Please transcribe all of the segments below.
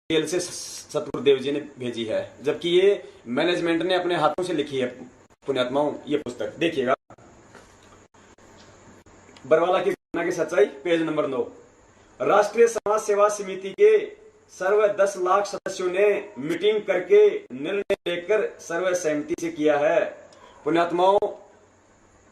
Jail से सतगुरुदेव जी ने भेजी है, जबकि ये मैनेजमेंट ने अपने हाथों से लिखी है पुण्यात्माओं ये पुस्तक। देखिएगा, बरवाला की घटना की सच्चाई, पेज नंबर 9। राष्ट्रीय समाज सेवा समिति के सर्व 10 लाख सदस्यों ने मीटिंग करके निर्णय लेकर सर्वसहमति से किया है। पुण्यात्माओं,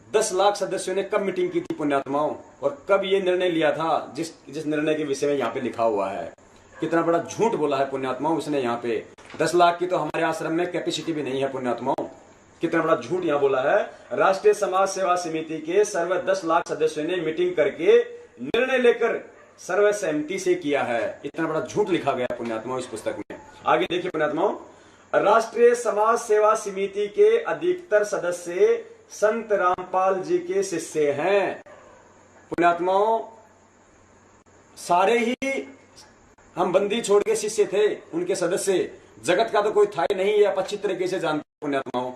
10 लाख सदस्यों ने कब मीटिंग की थी पुण्यात्माओं, और कब ये निर्णय लिया था जिस निर्णय के विषय में यहाँ पे लिखा हुआ है। कितना बड़ा झूठ बोला है पुण्यात्माओं इसने यहाँ पे। 10 लाख की तो हमारे आश्रम में कैपेसिटी भी नहीं है पुण्यात्माओं। कितना बड़ा झूठ यहाँ बोला है। राष्ट्रीय समाज सेवा समिति के सर्व 10 लाख सदस्यों ने मीटिंग करके निर्णय लेकर सर्वसहमति से किया है। इतना बड़ा झूठ लिखा गया पुण्यात्माओं इस पुस्तक में। आगे देखिए पुण्यात्माओं, राष्ट्रीय समाज सेवा समिति के अधिकतर सदस्य संत रामपाल जी के शिष्य हैं। पुण्यात्माओं, सारे ही हम बंदी छोड़ के शिष्य थे, उनके सदस्य। जगत का तो कोई था ही नहीं, आप अच्छी तरीके से जानते हैं पुण्यात्माओं।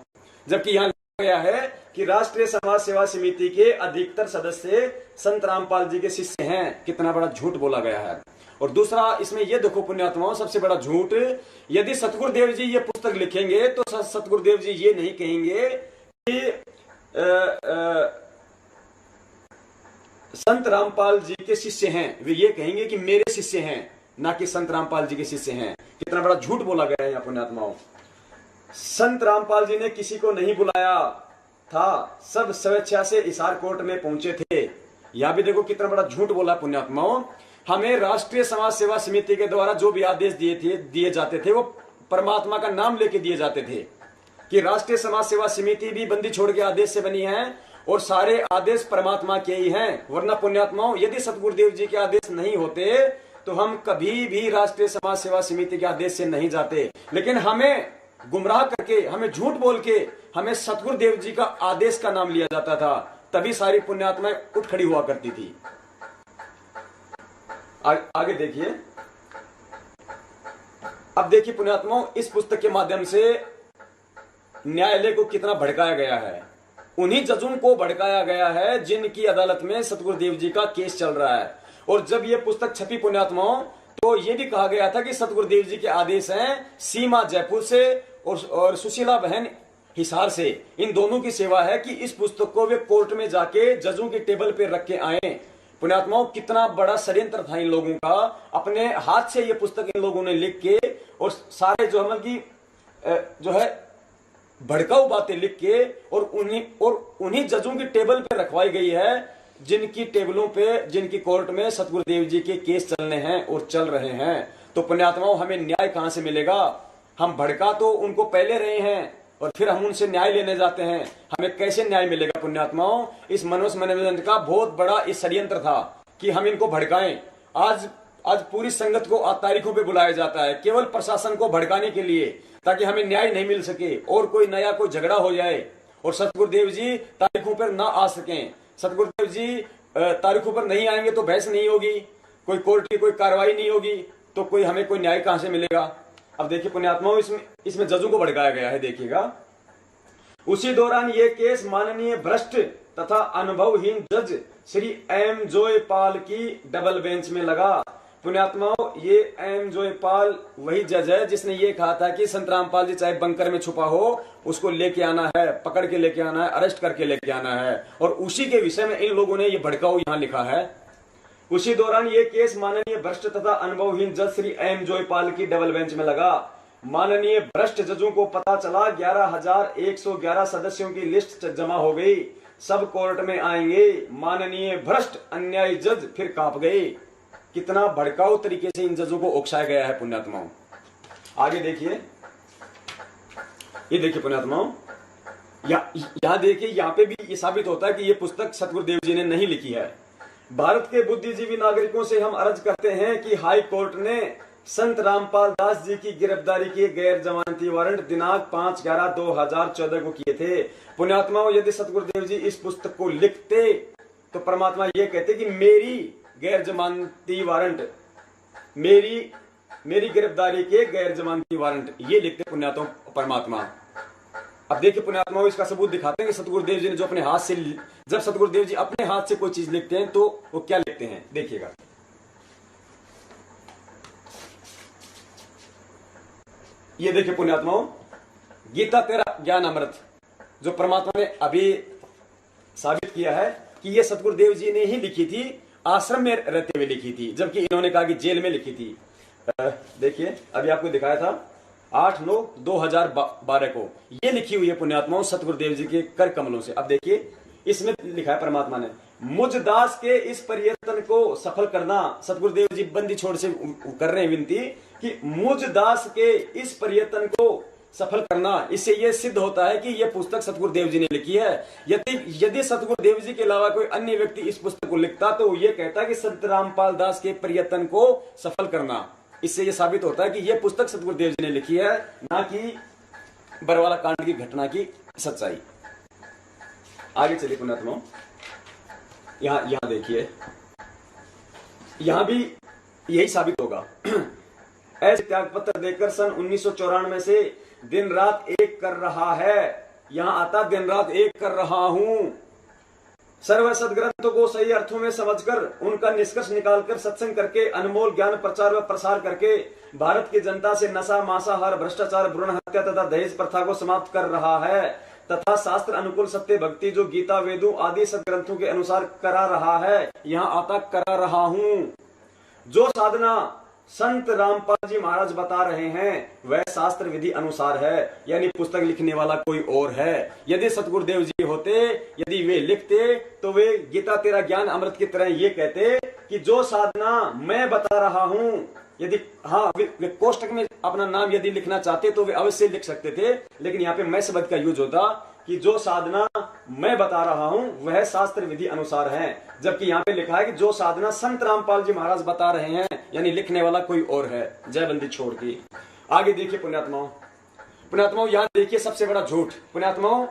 जबकि यहाँ लिखा गया है कि राष्ट्रीय समाज सेवा समिति के अधिकतर सदस्य संत रामपाल जी के शिष्य हैं। कितना बड़ा झूठ बोला गया है। और दूसरा इसमें यह देखो पुण्यात्माओं, सबसे बड़ा झूठ, यदि सतगुरुदेव जी ये पुस्तक लिखेंगे तो सतगुरुदेव जी ये नहीं कहेंगे कि संत रामपाल जी के शिष्य हैं, वे ये कहेंगे कि मेरे शिष्य हैं, ना कि संत रामपाल जी के शिष्य हैं। कितना बड़ा झूठ बोला गया है यहाँ पुण्यात्माओं। संत रामपाल जी ने किसी को नहीं बुलाया था, सब स्वेच्छा से हिसार कोर्ट में पहुंचे थे। यह भी देखो कितना बड़ा झूठ बोला पुण्यात्माओं। हमें राष्ट्रीय समाज सेवा समिति के द्वारा जो भी आदेश दिए जाते थे वो परमात्मा का नाम लेके दिए जाते थे, कि राष्ट्रीय समाज सेवा समिति भी बंदी छोड़ के आदेश से बनी है और सारे आदेश परमात्मा के ही हैं। वरना पुण्यात्माओं, यदि सतगुरुदेव जी के आदेश नहीं होते तो हम कभी भी राष्ट्रीय समाज सेवा समिति के आदेश से नहीं जाते। लेकिन हमें गुमराह करके, हमें झूठ बोल के, हमें सतगुरुदेव जी का आदेश का नाम लिया जाता था, तभी सारी पुण्यात्माएं उठ खड़ी हुआ करती थी। आगे देखिए, अब देखिए पुण्यात्माओं, इस पुस्तक के माध्यम से न्यायालय को कितना भड़काया गया है। उन्हीं जजों को भड़काया गया है जिनकी अदालत में सतगुरुदेव जी का केस चल रहा है। और जब यह पुस्तक छपी पुण्यात्माओं, तो यह भी कहा गया था कि सतगुरुदेव जी के आदेश हैं सीमा जयपुर से और सुशीला बहन हिसार से, इन दोनों की सेवा है कि इस पुस्तक को वे कोर्ट में जाके जजों की टेबल पे रख के आए। पुण्यात्माओं, कितना बड़ा षड्यंत्र था इन लोगों का। अपने हाथ से यह पुस्तक इन लोगों ने लिख के और सारे जो है भड़काऊ बातें लिख के और उन्हीं जजों की टेबल पे रखवाई गई है जिनकी टेबलों पे, जिनकी कोर्ट में सतगुरुदेव जी के केस चलने हैं और चल रहे हैं। तो पुण्यात्माओं, हमें न्याय कहां से मिलेगा। हम भड़का तो उनको पहले रहे हैं और फिर हम उनसे न्याय लेने जाते हैं, हमें कैसे न्याय मिलेगा पुण्यात्माओं। इस मनुष्य मैनेजमेंट का बहुत बड़ा इस षड्यंत्र था कि हम इनको भड़काएं। आज पूरी संगत को तारीखों पे बुलाया जाता है केवल प्रशासन को भड़काने के लिए, ताकि हमें न्याय नहीं मिल सके और कोई झगड़ा हो जाए और सतगुरुदेव जी तारीखों पर ना आ सकें। सतगुरुदेव जी तारीखों पर नहीं आएंगे तो बहस नहीं होगी, कोई कोर्ट की कोई कार्रवाई नहीं होगी, तो हमें कोई न्याय कहां से मिलेगा। अब देखिए पुण्यात्माओं, इसमें जजों को भड़काया गया है। देखिएगा, उसी दौरान ये केस माननीय भ्रष्ट तथा अनुभवहीन जज श्री एम जोयपाल की डबल बेंच में लगा। पुण्यात्माओं, ये एम जोयपाल वही जज है जिसने ये कहा था कि संत रामपाल जी चाहे बंकर में छुपा हो, उसको लेके आना है, पकड़ के लेके आना है, अरेस्ट करके लेके आना है। और उसी के विषय में इन लोगों ने ये भड़काऊ यहाँ लिखा है। उसी दौरान ये केस माननीय भ्रष्ट तथा अनुभवहीन जज श्री एम जोयपाल की डबल बेंच में लगा। माननीय भ्रष्ट जजों को पता चला 11,111 सदस्यों की लिस्ट जमा हो गई, सब कोर्ट में आएंगे। माननीय भ्रष्ट अन्यायी जज फिर कांप गए। कितना भड़काऊ तरीके से इन जजों को उकसाया गया है पुण्यात्माओं। आगे देखिए, ये देखिए पुण्यात्माओं, यहां देखिए, यहां पे भी ये साबित होता है कि ये पुस्तक सतगुरुदेव जी ने नहीं लिखी है। भारत के बुद्धिजीवी नागरिकों से हम अर्ज करते हैं कि हाई कोर्ट ने संत रामपाल दास जी की गिरफ्तारी के गैर जमानती वारंट दिनांक 5/11/2014 को किए थे। पुण्यात्माओं, यदि सतगुरुदेव जी इस पुस्तक को लिखते तो परमात्मा ये कहते कि मेरी गैर जमानती वारंट, मेरी गिरफ्तारी के गैर जमानती वारंट, ये लिखते पुण्यात्मा परमात्मा। अब देखिए पुण्यात्माओं, इसका सबूत दिखाते हैं कि सतगुरुदेव जी ने जो अपने हाथ से, जब सतगुरुदेव जी अपने हाथ से कोई चीज लिखते हैं तो वो क्या लिखते हैं। देखिएगा, ये देखिए पुण्यात्माओं, गीता तेरा ज्ञान अमृत, जो परमात्मा ने अभी साबित किया है कि ये सतगुरुदेव जी ने ही लिखी थी, आश्रम में रहते हुए लिखी थी, जबकि इन्होंने कहा कि जेल में लिखी थी। देखिए अभी आपको दिखाया था 8/9/2012 को ये लिखी हुई है पुण्यात्माओं सतगुरुदेव जी के कर कमलों से। अब देखिए इसमें लिखा है परमात्मा ने, मुझ दास के इस प्रयत्न को सफल करना। सतगुरुदेव जी बंदी छोड़ से कर रहे हैं विनती कि मुझ दास के इस प्रयत्न को सफल करना। इससे यह सिद्ध होता है कि यह पुस्तक सतगुरुदेव जी ने लिखी है। यदि सतगुरुदेव जी के अलावा कोई अन्य व्यक्ति इस पुस्तक को लिखता तो यह कहता कि संत रामपाल दास के प्रयत्न को सफल करना। इससे यह साबित होता है कि यह पुस्तक सतगुरुदेव जी ने लिखी है, ना कि बरवाला कांड की घटना की सच्चाई। आगे चलिए पुण्यात्माओं, यहां देखिए, यहां भी यही साबित होगा। ऐसे त्याग पत्र देकर सन 1994 से दिन रात एक कर रहा है। यहां आता दिन रात एक कर रहा हूं। सर्व सदग्रंथों को सही अर्थों में समझकर उनका निष्कर्ष निकालकर सत्संग करके अनमोल ज्ञान प्रचार व प्रसार करके भारत की जनता से नशा, मांसाहार, भ्रष्टाचार, भ्रूण हत्या तथा दहेज प्रथा को समाप्त कर रहा है तथा शास्त्र अनुकूल सत्य भक्ति जो गीता, वेदों आदि सदग्रंथों के अनुसार करा रहा है। यहां आता करा रहा हूं। जो साधना संत रामपाल जी महाराज बता रहे हैं वह शास्त्र विधि अनुसार है, यानी पुस्तक लिखने वाला कोई और है। यदि सतगुरुदेव जी होते, यदि वे लिखते तो वे गीता तेरा ज्ञान अमृत की तरह ये कहते कि जो साधना मैं बता रहा हूं, यदि वे कोष्टक में अपना नाम यदि लिखना चाहते तो वे अवश्य लिख सकते थे, लेकिन यहाँ पे मैं शब्द का यूज होता कि जो साधना मैं बता रहा हूं वह शास्त्र विधि अनुसार है। जबकि यहाँ पे लिखा है कि जो साधना संत रामपाल जी महाराज बता रहे हैं, यानी लिखने वाला कोई और है। जय बंदी छोड़ के आगे देखिए पुण्यात्माओं, यहां देखिए सबसे बड़ा झूठ पुण्यात्माओं,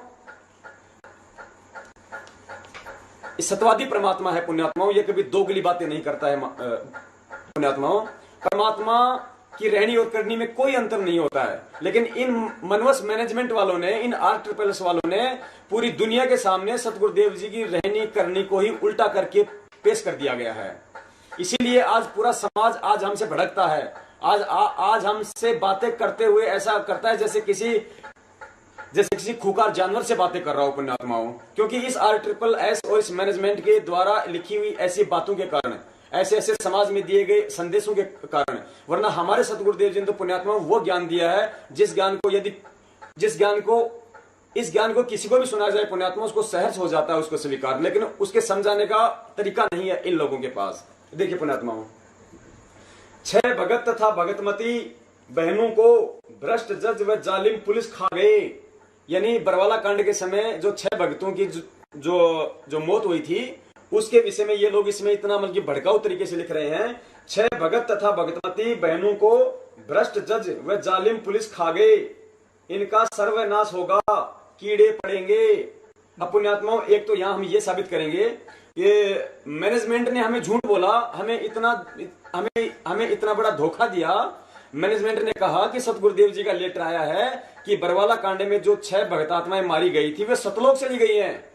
सत्यवादी परमात्मा है पुण्यात्माओं, ये कभी दोगली बातें नहीं करता है पुण्यात्माओं। परमात्मा की रहनी और करनी में कोई अंतर नहीं होता है, लेकिन इन मनवस मैनेजमेंट वालों ने, इन RSS वालों ने पूरी दुनिया के सामने सतगुरुदेव जी की रहनी करनी को ही उल्टा करके पेश कर दिया गया है। इसीलिए आज पूरा समाज आज हमसे भड़कता है। आज हमसे बातें करते हुए ऐसा करता है जैसे किसी खूंखार जानवर से बातें कर रहा हो पुण्यात्माओं, क्योंकि इस RSS और इस मैनेजमेंट के द्वारा लिखी हुई ऐसी बातों के कारण, ऐसे ऐसे समाज में दिए गए संदेशों के कारण। वरना हमारे सतगुरुदेव जी ने तो पुण्यात्माओं वो ज्ञान दिया है इस ज्ञान को किसी को भी सुना जाए पुण्यात्माओं उसको सहज हो जाता है उसको स्वीकार, लेकिन उसके समझाने का तरीका नहीं है इन लोगों के पास। देखिए पुण्यात्माओं, 6 भगत तथा भगतमती बहनों को भ्रष्ट जज व जालिम पुलिस खा गए। यानी बरवाला कांड के समय जो 6 भगतों की जो मौत हुई थी उसके विषय में ये लोग इसमें इतना मतलब भड़काऊ तरीके से लिख रहे हैं, 6 भगत तथा भगतमती बहनों को भ्रष्ट जज व जालिम पुलिस खा गए, इनका सर्वनाश होगा, कीड़े पड़ेंगे। अब पुण्यात्माओं, एक तो यहां हम ये साबित करेंगे ये मैनेजमेंट ने हमें झूठ बोला, हमें इतना बड़ा धोखा दिया। मैनेजमेंट ने कहा कि सतगुरुदेव जी का लेटर आया है कि बरवाला कांड में जो 6 भगत आत्माएं मारी गई थी वे सतलोक चली गई हैं,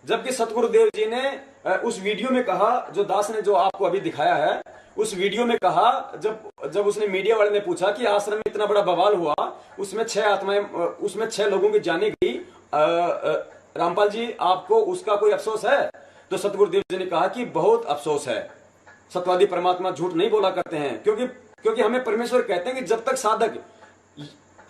जबकि सतगुरुदेव जी ने उस वीडियो में कहा, जो दास ने जो आपको अभी दिखाया है, उस वीडियो में कहा, जब उसने मीडिया वाले ने पूछा कि आश्रम में इतना बड़ा बवाल हुआ, उसमें 6 लोगों की जाने गई, रामपाल जी आपको उसका कोई अफसोस है? तो सतगुरुदेव जी ने कहा कि बहुत अफसोस है। सत्यवादी परमात्मा झूठ नहीं बोला करते हैं, क्योंकि हमें परमेश्वर कहते हैं कि जब तक साधक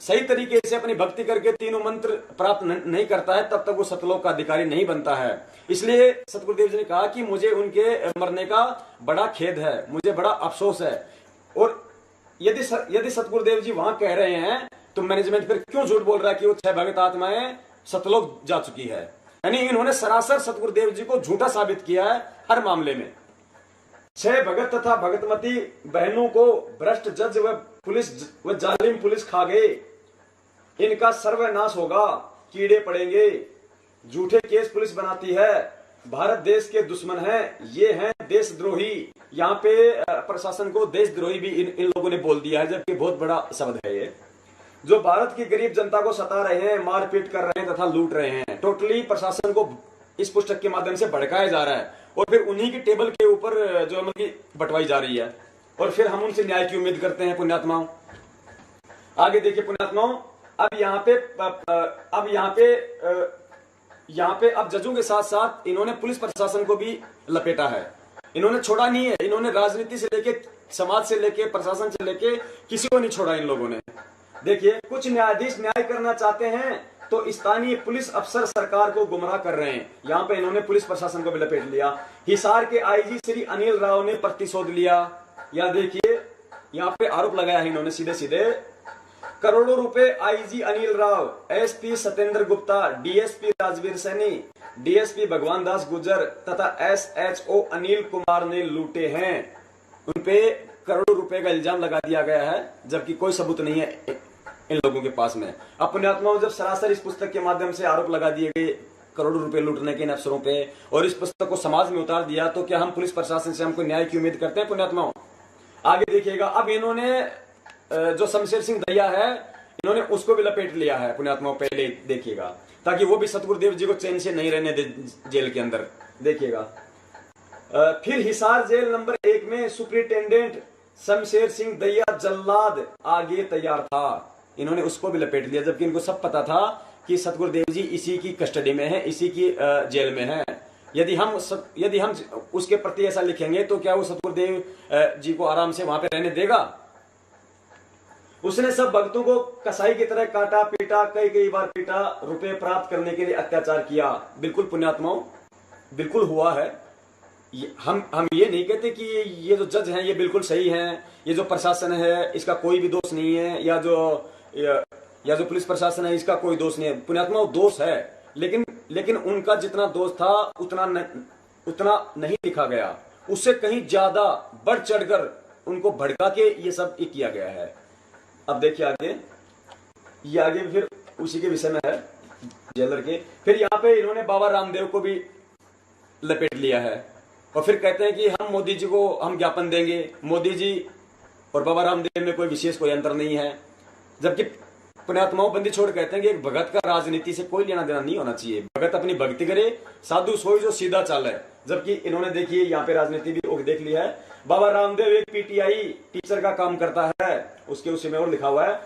सही तरीके से अपनी भक्ति करके तीनों मंत्र प्राप्त नहीं करता है तब तक वो सतलोक का अधिकारी नहीं बनता है। इसलिए सतगुरुदेव जी ने कहा कि मुझे उनके मरने का बड़ा खेद है, मुझे बड़ा अफसोस है। और यदि सतगुरुदेव जी वहां कह रहे हैं तो मैनेजमेंट फिर क्यों झूठ बोल रहा है कि वो 6 भगत आत्माएं सतलोक जा चुकी है? यानी इन्होंने सरासर सतगुरुदेव जी को झूठा साबित किया है हर मामले में। 6 भगत तथा भगतमती बहनों को भ्रष्ट जज व जालिम पुलिस खा गए, इनका सर्वनाश होगा, कीड़े पड़ेंगे। झूठे केस पुलिस बनाती है, भारत देश के दुश्मन है, ये हैं देशद्रोही। यहाँ पे प्रशासन को देशद्रोही भी इन लोगों ने बोल दिया है, जबकि बहुत बड़ा शब्द है ये। जो भारत की गरीब जनता को सता रहे हैं, मारपीट कर रहे हैं तथा लूट रहे हैं। टोटली प्रशासन को इस पुस्तक के माध्यम से भड़काया जा रहा है और फिर उन्हीं की टेबल के ऊपर जो बंटवाई जा रही है, और फिर हम उनसे न्याय की उम्मीद करते हैं पुण्यात्माओं। आगे देखिए पुण्यात्माओं, अब यहाँ पे अब जजों के साथ साथ इन्होंने पुलिस प्रशासन को भी लपेटा है। इन्होंने छोड़ा नहीं है, इन्होंने राजनीति से लेके, समाज से लेके, प्रशासन से लेके किसी को नहीं छोड़ा इन लोगों ने। देखिए, कुछ न्यायाधीश न्याय करना चाहते हैं तो स्थानीय पुलिस अफसर सरकार को गुमराह कर रहे हैं। यहाँ पे इन्होंने पुलिस प्रशासन को भी लपेट लिया। हिसार के आईजी श्री अनिल राव ने प्रतिशोध लिया। यहाँ देखिए, यहाँ पे आरोप लगाया है इन्होंने सीधे सीधे, करोड़ों रुपए IG Anil Rao, SP Satyendra Gupta, DSP Rajveer Saini, DSP भगवान दास गुर्जर तथा एसएचओ अनिल कुमार ने लूटे हैं। उनपे करोड़ों रुपए का इल्जाम लगा दिया गया है, जबकि कोई सबूत नहीं है इन लोगों के पास में। अब पुण्यात्माओं, जब सरासर इस पुस्तक के माध्यम से आरोप लगा दिए गए करोड़ों रुपए लूटने के इन अफसरों पे, और इस पुस्तक को समाज में उतार दिया, तो क्या हम पुलिस प्रशासन से हमको न्याय की उम्मीद करते हैं पुण्यात्माओं? आगे देखिएगा, अब इन्होंने जो शमशेर सिंह दैया है, इन्होंने उसको भी लपेट लिया है पुण्यात्माओं। पहले देखिएगा, ताकि वो भी सतगुरुदेव जी को चैन से नहीं रहने दे जेल के अंदर। देखिएगा, फिर हिसार जेल नंबर 1 में सुपरिटेंडेंट शमशेर सिंह दैया जल्लाद आगे तैयार था। इन्होंने उसको भी लपेट लिया, जबकि इनको सब पता था कि सतगुरुदेव जी इसी की कस्टडी में है, इसी की जेल में है। यदि हम उसके प्रति ऐसा लिखेंगे तो क्या वो सतगुरुदेव जी को आराम से वहां पे रहने देगा? उसने सब भक्तों को कसाई की तरह काटा पीटा, कई बार पीटा, रुपए प्राप्त करने के लिए अत्याचार किया। बिल्कुल पुण्यात्माओं, बिल्कुल हुआ है। हम ये नहीं कहते कि ये जो जज हैं ये बिल्कुल सही हैं, ये जो प्रशासन है इसका कोई भी दोष नहीं है, या जो पुलिस प्रशासन है इसका कोई दोष नहीं है। पुण्यात्माओं, दोष है, लेकिन उनका जितना दोष था उतना नहीं लिखा गया। उससे कहीं ज्यादा बढ़ चढ़कर उनको भड़का के ये सब किया गया है। अब देखिए आगे, ये आगे फिर उसी के विषय में है, जेलर के। फिर यहाँ पे इन्होंने बाबा रामदेव को भी लपेट लिया है, और फिर कहते हैं कि हम मोदी जी को हम ज्ञापन देंगे। मोदी जी और बाबा रामदेव में कोई अंतर नहीं है। जबकि पुण्यात्माओं, बंदी छोड़ कहते हैं कि एक भगत का राजनीति से कोई लेना देना नहीं होना चाहिए। भगत अपनी भक्ति करे, साधु सोई जो सीधा चाल है। जबकि इन्होंने देखिए यहाँ पे राजनीति भी देख ली है। बाबा रामदेव एक पीटीआई टीचर का काम करता है, उसके उसी में और लिखा हुआ है।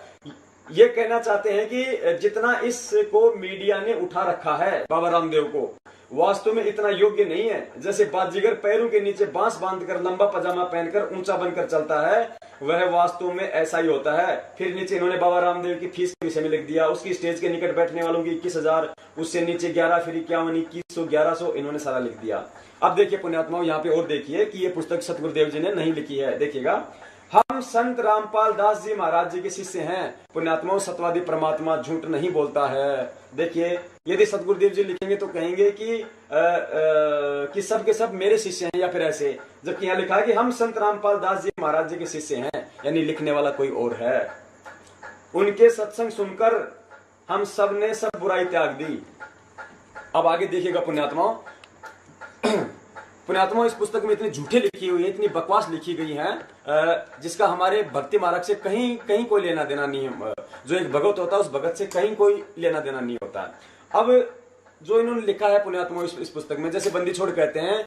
ये कहना चाहते हैं कि जितना इसको मीडिया ने उठा रखा है बाबा रामदेव को, वास्तव में इतना योग्य नहीं है। जैसे बाजीगर पैरों के नीचे बांस बांधकर लंबा पजामा पहनकर ऊंचा बनकर चलता है, वह वास्तव में ऐसा ही होता है। फिर नीचे इन्होंने बाबा रामदेव की फीस के विषय में लिख दिया। उसकी स्टेज के निकट बैठने वालों की 21,000, उससे नीचे 11, फिर 51, 2100, 1100, इन्होंने सारा लिख दिया। अब देखिए पुण्यात्माओं, यहाँ पे और देखिए कि ये पुस्तक सतगुरुदेव जी ने नहीं लिखी है। देखिएगा, हम संत रामपाल दास जी महाराज जी के शिष्य हैं। पुण्यात्माओं, सत्यवादी परमात्मा झूठ नहीं बोलता है। देखिए, यदि सतगुरुदेव जी लिखेंगे तो कहेंगे कि सब के सब मेरे शिष्य हैं, या फिर ऐसे। जबकि यहाँ लिखा है कि हम संत रामपाल दास जी महाराज जी के शिष्य हैं, यानी लिखने वाला कोई और है। उनके सत्संग सुनकर हम सब ने सब बुराई त्याग दी। अब आगे देखिएगा पुण्यात्माओं, पुण्यात्माओं, इस पुस्तक में इतनी झूठे लिखी हुई है, इतनी बकवास लिखी गई है, जिसका हमारे भक्ति मार्ग से कहीं कोई लेना देना नहीं है। जो एक भगत होता है उस भगत से कहीं कोई लेना देना नहीं होता। अब जो इन्होंने लिखा है पुण्यात्माओं इस पुस्तक में, जैसे बंदी छोड़ कहते हैं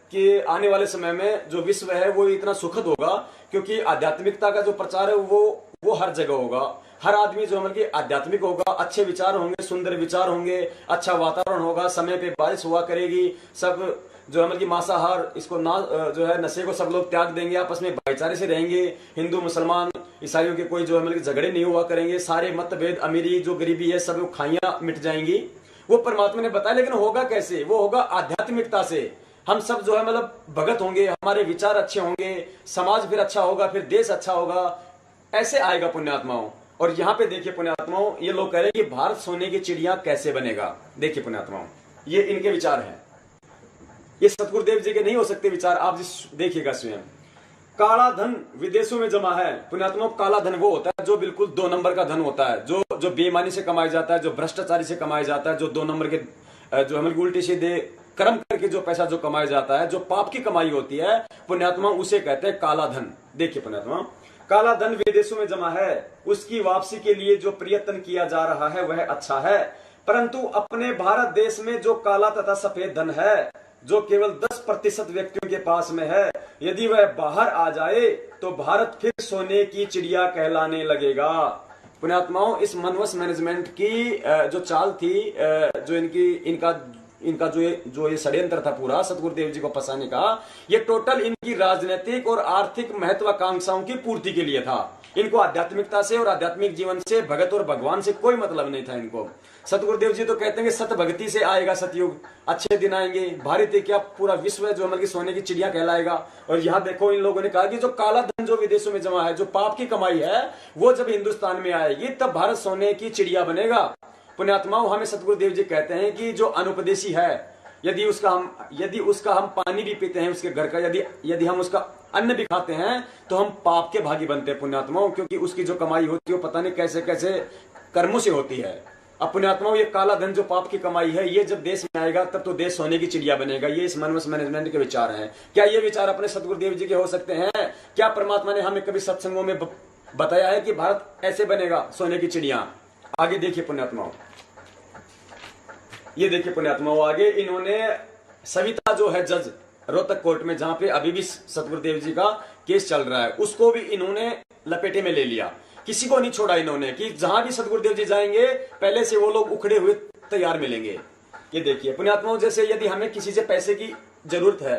कि आने वाले समय में जो विश्व है वो इतना सुखद होगा, क्योंकि आध्यात्मिकता का जो प्रचार है वो हर जगह होगा। हर आदमी जो मतलब आध्यात्मिक होगा, अच्छे विचार होंगे, सुंदर विचार होंगे, अच्छा वातावरण होगा, समय पे बारिश हुआ करेगी, सब जो है मतलब मांसाहार इसको जो है नशे को सब लोग त्याग देंगे, आपस में भाईचारे से रहेंगे, हिंदू मुसलमान ईसाइयों के कोई जो है मतलब झगड़े नहीं हुआ करेंगे, सारे मतभेद, अमीरी जो गरीबी है सब खाइयां मिट जाएंगी। वो परमात्मा ने बताया, लेकिन होगा कैसे? वो होगा आध्यात्मिकता से। हम सब जो है मतलब भगत होंगे, हमारे विचार अच्छे होंगे, समाज फिर अच्छा होगा, फिर देश अच्छा होगा, ऐसे आएगा पुण्यात्माओं। और यहाँ पे देखिए पुण्यात्माओं, ये लोग कह रहे हैं कि भारत सोने की चिड़िया कैसे बनेगा। देखिए पुण्यात्माओं, ये इनके विचार हैं, ये सतगुरुदेव जी के नहीं हो सकते विचार। आप देखिएगा स्वयं, काला धन विदेशों में जमा है। पुण्यात्माओं, काला धन वो होता है जो बिल्कुल 2 नंबर का धन होता है, जो बेईमानी से कमाया जाता है, जो भ्रष्टाचारी से कमाया जाता है, जो 2 नंबर के जो हम उल्टे सीधे कर्म करके जो पैसा जो कमाया जाता है, जो पाप की कमाई होती है पुण्यात्मा, उसे कहते हैं काला धन। देखिए पुण्यात्मा, काला धन विदेशों में जमा है, उसकी वापसी के लिए जो प्रयत्न किया जा रहा है वह अच्छा है, परंतु अपने भारत देश में जो काला तथा सफेद धन है, जो केवल 10% व्यक्तियों के पास में है। यदि वह बाहर आ जाए तो भारत फिर सोने की चिड़िया कहलाने लगेगा। पुण्यात्माओं, इस मनवस मैनेजमेंट की जो चाल थी, जो इनका जो ये षड्यंत्र था पूरा सतगुरुदेव जी को फंसाने का, ये टोटल इनकी राजनीतिक और आर्थिक महत्वाकांक्षाओं की पूर्ति के लिए था। इनको आध्यात्मिकता से और आध्यात्मिक जीवन से, भगत और भगवान से कोई मतलब नहीं था इनको। सतगुरुदेव जी तो कहते हैं कि सत भक्ति से आएगा सतयुग, अच्छे दिन आएंगे, भारत क्या पूरा विश्व है जो मतलब सोने की चिड़िया कहलाएगा। और यहाँ देखो इन लोगों ने कहा कि जो काला धन जो विदेशों में जमा है, जो पाप की कमाई है, वो जब हिंदुस्तान में आएगी तब भारत सोने की चिड़िया बनेगा। पुण्यात्माओं, हमें सतगुरुदेव जी कहते हैं कि जो अनुपदेशी है, यदि उसका हम पानी भी पीते हैं उसके घर का, यदि हम उसका अन्न भी खाते हैं तो हम पाप के भागी बनते हैं पुण्यात्माओं, क्योंकि उसकी जो कमाई होती है वो पता नहीं कैसे कैसे कर्मों से होती है। अब पुण्यात्माओं, ये काला धन जो पाप की कमाई है, ये जब देश में आएगा तब तो देश सोने की चिड़िया बनेगा। ये इस मनवस मैनेजमेंट के विचार हैं। क्या ये विचार अपने सतगुरुदेव जी के हो सकते हैं? क्या परमात्मा ने हमें कभी सत्संगों में बताया है कि भारत ऐसे बनेगा, सोने की चिड़िया? आगे देखिए पुण्यात्माओं, ये देखिए पुण्यात्माओं, आगे इन्होंने सविता जो है जज रोहतक कोर्ट में, जहां पे अभी भी सतगुरुदेव जी का केस चल रहा है, उसको भी इन्होंने लपेटे में ले लिया। किसी को नहीं छोड़ा इन्होंने कि जहां भी सतगुरुदेव जी जाएंगे पहले से वो लोग उखड़े हुए तैयार मिलेंगे। ये देखिए पुण्यात्माओं, जैसे यदि हमें किसी से पैसे की जरूरत है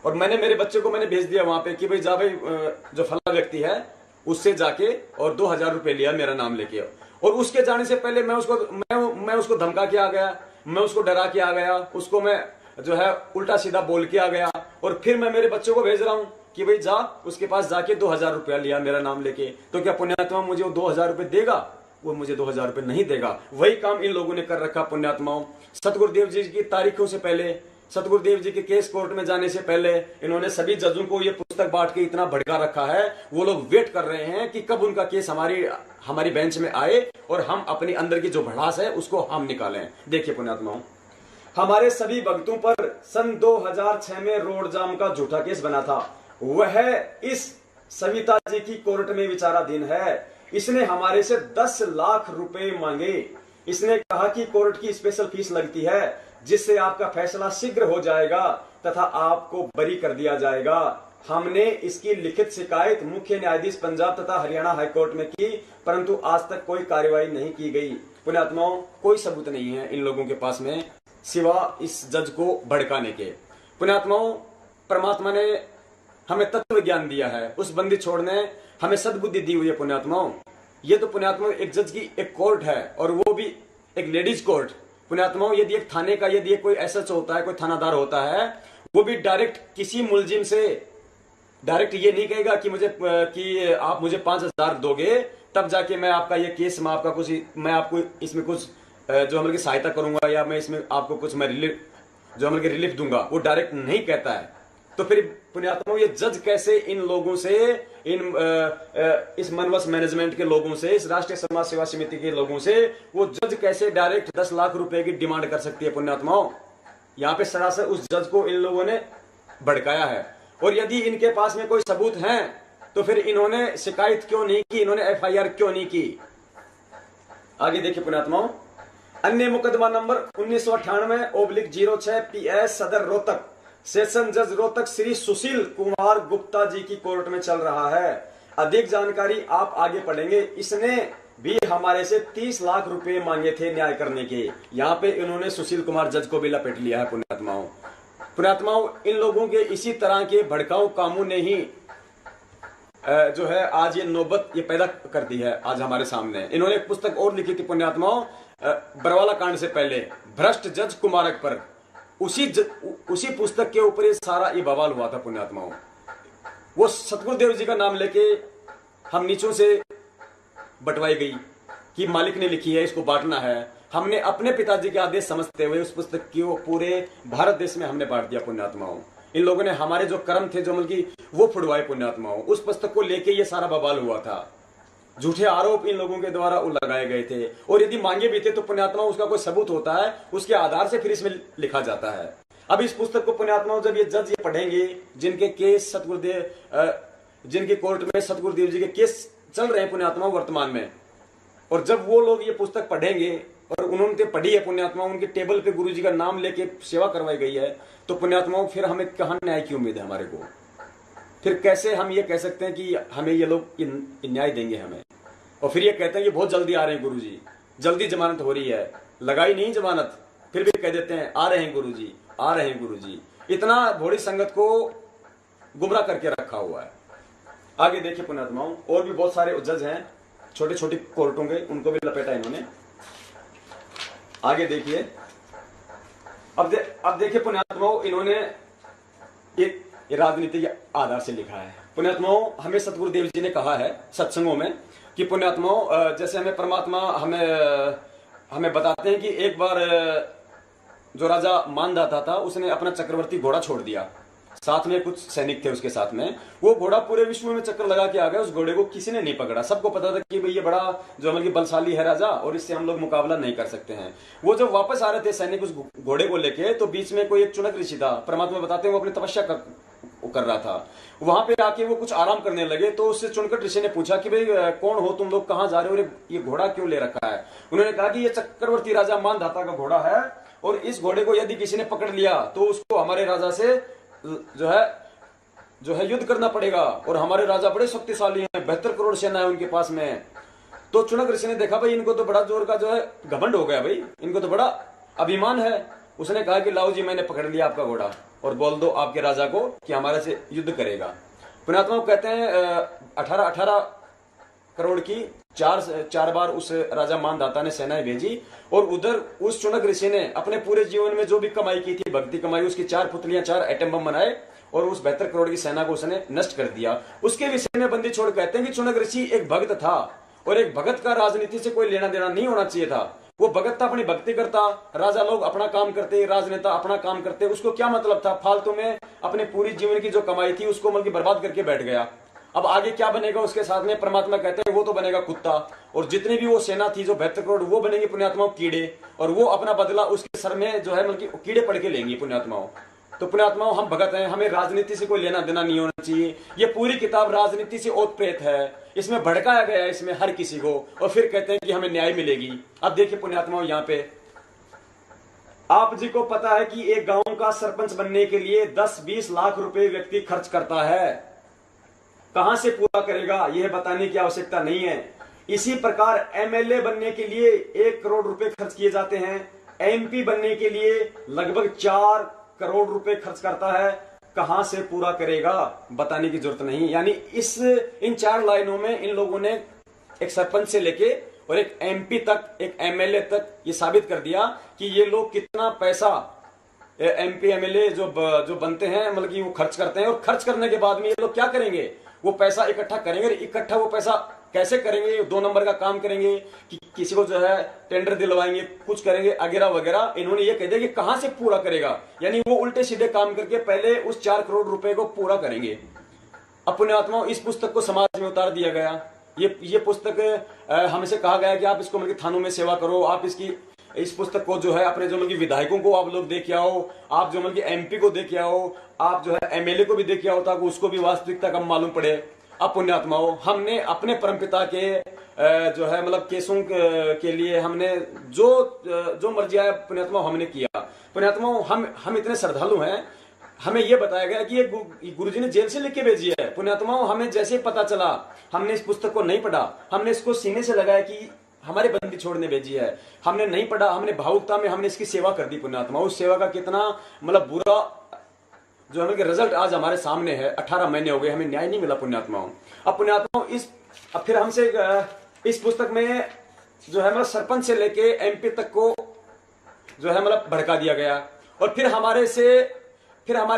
और मैंने मेरे बच्चे को मैंने भेज दिया वहां पे कि भाई जा भाई, जो फला व्यक्ति है उससे जाके और 2000 रुपए लिया मेरा नाम लेके, और उसके जाने से पहले मैं उसको धमका के आ गया, मैं उसको डरा के आ गया, उसको मैं जो है उल्टा सीधा बोल के आ गया, और फिर मैं मेरे बच्चों को भेज रहा हूं कि भाई जा उसके पास जाके 2000 रुपया लिया मेरा नाम लेके, तो क्या पुण्यात्मा मुझे वो 2000 रुपये देगा? वो मुझे 2000 रुपये नहीं देगा। वही काम इन लोगों ने कर रखा पुण्यात्माओं। सतगुरुदेव जी की तारीखों से पहले, सतगुरुदेव जी के केस कोर्ट में जाने से पहले इन्होंने सभी जजों को ये पुस्तक बांट के इतना भड़का रखा है। वो लोग वेट कर रहे हैं कि कब उनका केस हमारी बेंच में आए और हम अपने अंदर की जो भड़ास है उसको हम निकालें। देखिए पुण्यात्माओं, हमारे सभी भक्तों पर सन 2006 में रोड जाम का झूठा केस बना था, वह इस सविता जी की कोर्ट में विचाराधीन है। इसने हमारे से 10 लाख रुपए मांगे। इसने कहा कि कोर्ट की स्पेशल फीस लगती है जिससे आपका फैसला शीघ्र हो जाएगा तथा आपको बरी कर दिया जाएगा। हमने इसकी लिखित शिकायत मुख्य न्यायाधीश पंजाब तथा हरियाणा हाईकोर्ट में की, परंतु आज तक कोई कार्रवाई नहीं की गई। पुण्यात्माओं, कोई सबूत नहीं है इन लोगों के पास में सिवा इस जज को भड़काने के। पुण्यात्माओं, परमात्मा ने हमें तत्व ज्ञान दिया है, उस बंदी छोड़ने हमें सद्बुद्धि दी हुई है पुण्यात्माओं। ये तो पुण्यात्माओं एक जज की एक कोर्ट है, और वो भी एक लेडीज कोर्ट। पुण्यात्माओं, यदि एक थाने का यदि कोई एसएच होता है, कोई थानादार होता है, वो भी डायरेक्ट किसी मुलजिम से डायरेक्ट ये नहीं कहेगा कि आप मुझे 5000 दोगे तब जाके मैं आपका ये केस मैं आपको इसमें कुछ जो हम लोग सहायता करूंगा या मैं इसमें आपको कुछ मैं रिलीफ दूंगा। वो डायरेक्ट नहीं कहता है। तो फिर पुण्यात्माओं, ये जज कैसे इन लोगों से, इस मनवस मैनेजमेंट के लोगों से, इस राष्ट्रीय समाज सेवा समिति के लोगों से, वो जज कैसे डायरेक्ट 10 लाख रुपए की डिमांड कर सकती है पुण्यात्माओं? यहाँ पे सरासर उस जज को इन लोगों ने भड़काया है। और यदि इनके पास में कोई सबूत हैं तो फिर इन्होंने शिकायत क्यों नहीं की, इन्होंने एफआईआर क्यों नहीं की? आगे देखिए पुण्यात्माओं, अन्य मुकदमा नंबर 1998/06 PS सदर रोहतक, सेशन जज रोहतक श्री सुशील कुमार गुप्ता जी की कोर्ट में चल रहा है। अधिक जानकारी आप आगे पढ़ेंगे। इसने भी हमारे से 30 लाख रुपए मांगे थे न्याय करने के। यहाँ पे इन्होंने सुशील कुमार जज को भी लपेट लिया है पुण्यात्माओं। पुण्यात्माओं, इन लोगों के इसी तरह के भड़काऊ कामों ने ही जो है आज ये नौबत ये पैदा कर दी है आज हमारे सामने। इन्होंने एक पुस्तक और लिखी थी पुण्यात्माओं, बरवाला कांड से पहले, भ्रष्ट जज कुमारक पर। उसी पुस्तक के ऊपर ये सारा ये बवाल हुआ था पुण्यात्माओं। वो सतगुरुदेव जी का नाम लेके हम नीचों से बंटवाई गई कि मालिक ने लिखी है, इसको बांटना है। हमने अपने पिताजी के आदेश समझते हुए उस पुस्तक को पूरे भारत देश में हमने बांट दिया पुण्यात्माओं। इन लोगों ने हमारे जो कर्म थे जो मतलब वो फुड़वाए पुण्यात्माओं। उस पुस्तक को लेके ये सारा बवाल हुआ था। झूठे आरोप इन लोगों के द्वारा लगाए गए थे, और यदि मांगे भी थे तो पुण्यात्माओं उसका कोई सबूत होता है, उसके आधार से फिर इसमें लिखा जाता है। अब इस पुस्तक को पुण्यात्माओं जब ये जज ये पढ़ेंगे, जिनके केस जिनके कोर्ट में सतगुरुदेव जी के केस चल रहे हैं पुण्यात्माओं वर्तमान में, और जब वो लोग ये पुस्तक पढ़ेंगे और उन्होंने पढ़ी है पुण्यात्मा, उनके टेबल पे गुरुजी का नाम लेके सेवा करवाई गई है, तो पुण्यात्माओं फिर हमें कहां न्याय की उम्मीद है हमारे को? फिर कैसे हम ये कह सकते हैं कि हमें ये लोग न्याय देंगे हमें? और फिर ये कहते हैं कि बहुत जल्दी आ रहे हैं गुरुजी, जल्दी जमानत हो रही है, लगाई नहीं जमानत, फिर भी कह देते हैं आ रहे हैं गुरुजी, आ रहे हैं गुरुजी। इतना भोली संगत को गुमराह करके रखा हुआ है। आगे देखिए पुण्यात्माओं, और भी बहुत सारे जज हैं छोटे छोटे कोर्टों के, उनको भी लपेटा इन्होंने। आगे देखिए, अब देखिए पुण्यात्माओं, इन्होंने एक राजनीति के आधार से लिखा है। पुण्यात्माओं, हमें सतगुरुदेव जी ने कहा है सत्संगों में कि पुण्यात्माओं, जैसे हमें परमात्मा हमें बताते हैं कि एक बार जो राजा मानदाता था उसने अपना चक्रवर्ती घोड़ा छोड़ दिया, साथ में कुछ सैनिक थे उसके साथ में। वो घोड़ा पूरे विश्व में चक्कर लगा के आ गया, उस घोड़े को किसी ने नहीं पकड़ा। सबको पता था कि भाई ये बड़ा जो मतलब बलशाली है राजा, और इससे हम लोग मुकाबला नहीं कर सकते हैं। वो जब वापस आ रहे थे सैनिक उस घोड़े को लेके, तो बीच में कोई एक चुनक ऋषि था, परमात्मा बताते हैं वो अपनी तपस्या कर रहा था। वहां पे आके वो कुछ आराम करने लगे, तो उससे चुनकर ऋषि ने पूछा कि भाई कौन हो तुम लोग, कहाँ जा रहे हो, ये घोड़ा क्यों ले रखा है? उन्होंने कहा कि ये चक्रवर्ती राजा मानधाता का घोड़ा है, और इस घोड़े को यदि किसी ने पकड़ लिया तो उसको हमारे राजा से जो है युद्ध करना पड़ेगा, और हमारे राजा बड़े शक्तिशाली हैं, 72 करोड़ सेना है उनके पास में। तो चुनक ऋषि ने देखा भाई इनको तो बड़ा जोर का जो है घमंड हो गया, भाई इनको तो बड़ा अभिमान है। उसने कहा कि लाओ जी, मैंने पकड़ लिया आपका घोड़ा, और बोल दो आपके राजा को कि हमारे से युद्ध करेगा। पुण्यात्मा कहते हैं 18 करोड़ की चार बार उस राजा मानदाता ने सेनाएं भेजी, और उधर उस चुनक ऋषि ने अपने पूरे जीवन में जो भी कमाई की थी, भक्ति कमाई, उसकी 4 पुतलियां 4 एटम बम बनाए, और उस 72 करोड़ की सेना को उसने नष्ट कर दिया। उसके विषय में बंदी छोड़ कहते हैं कि चुनक ऋषि एक भक्त था, और एक भक्त का राजनीति से कोई लेना देना नहीं होना चाहिए था। वो भगत था, अपनी भक्ति करता, राजा लोग अपना काम करते, राजनेता अपना काम करते, उसको क्या मतलब था? फालतू में अपने पूरी जीवन की जो कमाई थी उसको मतलब बर्बाद करके बैठ गया। अब आगे क्या बनेगा उसके साथ में? परमात्मा कहते हैं वो तो बनेगा कुत्ता, और जितनी भी वो सेना थी जो 72 करोड़, वो बनेंगे पुण्यात्माओं कीड़े, और वो अपना बदला उसके सर में जो है मतलब कीड़े पड़ के लेंगे पुण्यात्माओं। तो पुण्यात्माओं, हम भगत हैं, हमें राजनीति से कोई लेना देना नहीं होना चाहिए। ये पूरी किताब राजनीति से ओतप्रेत है, इसमें भड़काया गया है इसमें हर किसी को, और फिर कहते हैं कि हमें न्याय मिलेगी। अब देखिए पुण्यात्माओं, यहाँ पे आप जी को पता है कि एक गांव का सरपंच बनने के लिए 10-20 लाख रुपए व्यक्ति खर्च करता है। कहां से पूरा करेगा यह बताने की आवश्यकता नहीं है। इसी प्रकार एमएलए बनने के लिए 1 करोड़ रुपए खर्च किए जाते हैं, एमपी बनने के लिए लगभग 4 करोड़ रुपए खर्च करता है। कहां से पूरा करेगा बताने की जरूरत नहीं। यानी इन 4 लाइनों में इन लोगों ने एक सरपंच से लेके और एक एमपी तक, एक एमएलए तक ये साबित कर दिया कि ये लोग कितना पैसा एमपी एमएलए जो बनते हैं मतलब कि वो खर्च करते हैं। और खर्च करने के बाद में ये लोग क्या करेंगे? वो पैसा इकट्ठा करेंगे। इकट्ठा वो पैसा कैसे करेंगे? 2 नंबर का काम करेंगे कि किसी को जो है टेंडर दिलवाएंगे, कुछ करेंगे वगैरह वगैरह। इन्होंने ये कह दिया कि कहां से पूरा करेगा, यानी वो उल्टे सीधे काम करके पहले उस 4 करोड़ रुपए को पूरा करेंगे। अब पुण्यात्माओं, इस पुस्तक को समाज में उतार दिया गया। ये पुस्तक हमसे कहा गया कि आप इसको मतलब थानों में सेवा करो, आप इस पुस्तक को जो है अपने जो मतलब विधायकों को आप लोग दे के आओ, आप जो मतलब एमपी को दे के आओ, आप जो है एमएलए को भी दे के आओ, ताकि उसको भी वास्तविकता का मालूम पड़े। अब पुण्यात्माओं, हमने अपने परमपिता के जो है मतलब केसों के लिए हमने जो मर्जी आया पुण्यात्माओं हमने किया। पुण्यात्माओं, हम इतने श्रद्धालु हैं, हमें यह बताया गया कि ये गुरुजी ने जेल से लिख के भेजी है। पुण्यात्माओं, हमें जैसे पता चला, हमने इस पुस्तक को नहीं पढ़ा, हमने इसको सीने से लगाया कि हमारे बंदी छोड़ने भेजी है। हमने नहीं पढ़ा, हमने भावुकता में हमने इसकी सेवा कर दी। पुण्यात्माओं, उस सेवा का कितना मतलब बुरा जो हमें रिजल्ट आज हमारे सामने है। 18 महीने हो गए, हमें न्याय नहीं मिला पुण्यात्माओं। अब पुण्यात्माओं, अब फिर हमसे इस पुस्तक में जो है मतलब सरपंच से लेके एमपी तक को जो है मतलब भड़का दिया गया। और फिर हमारे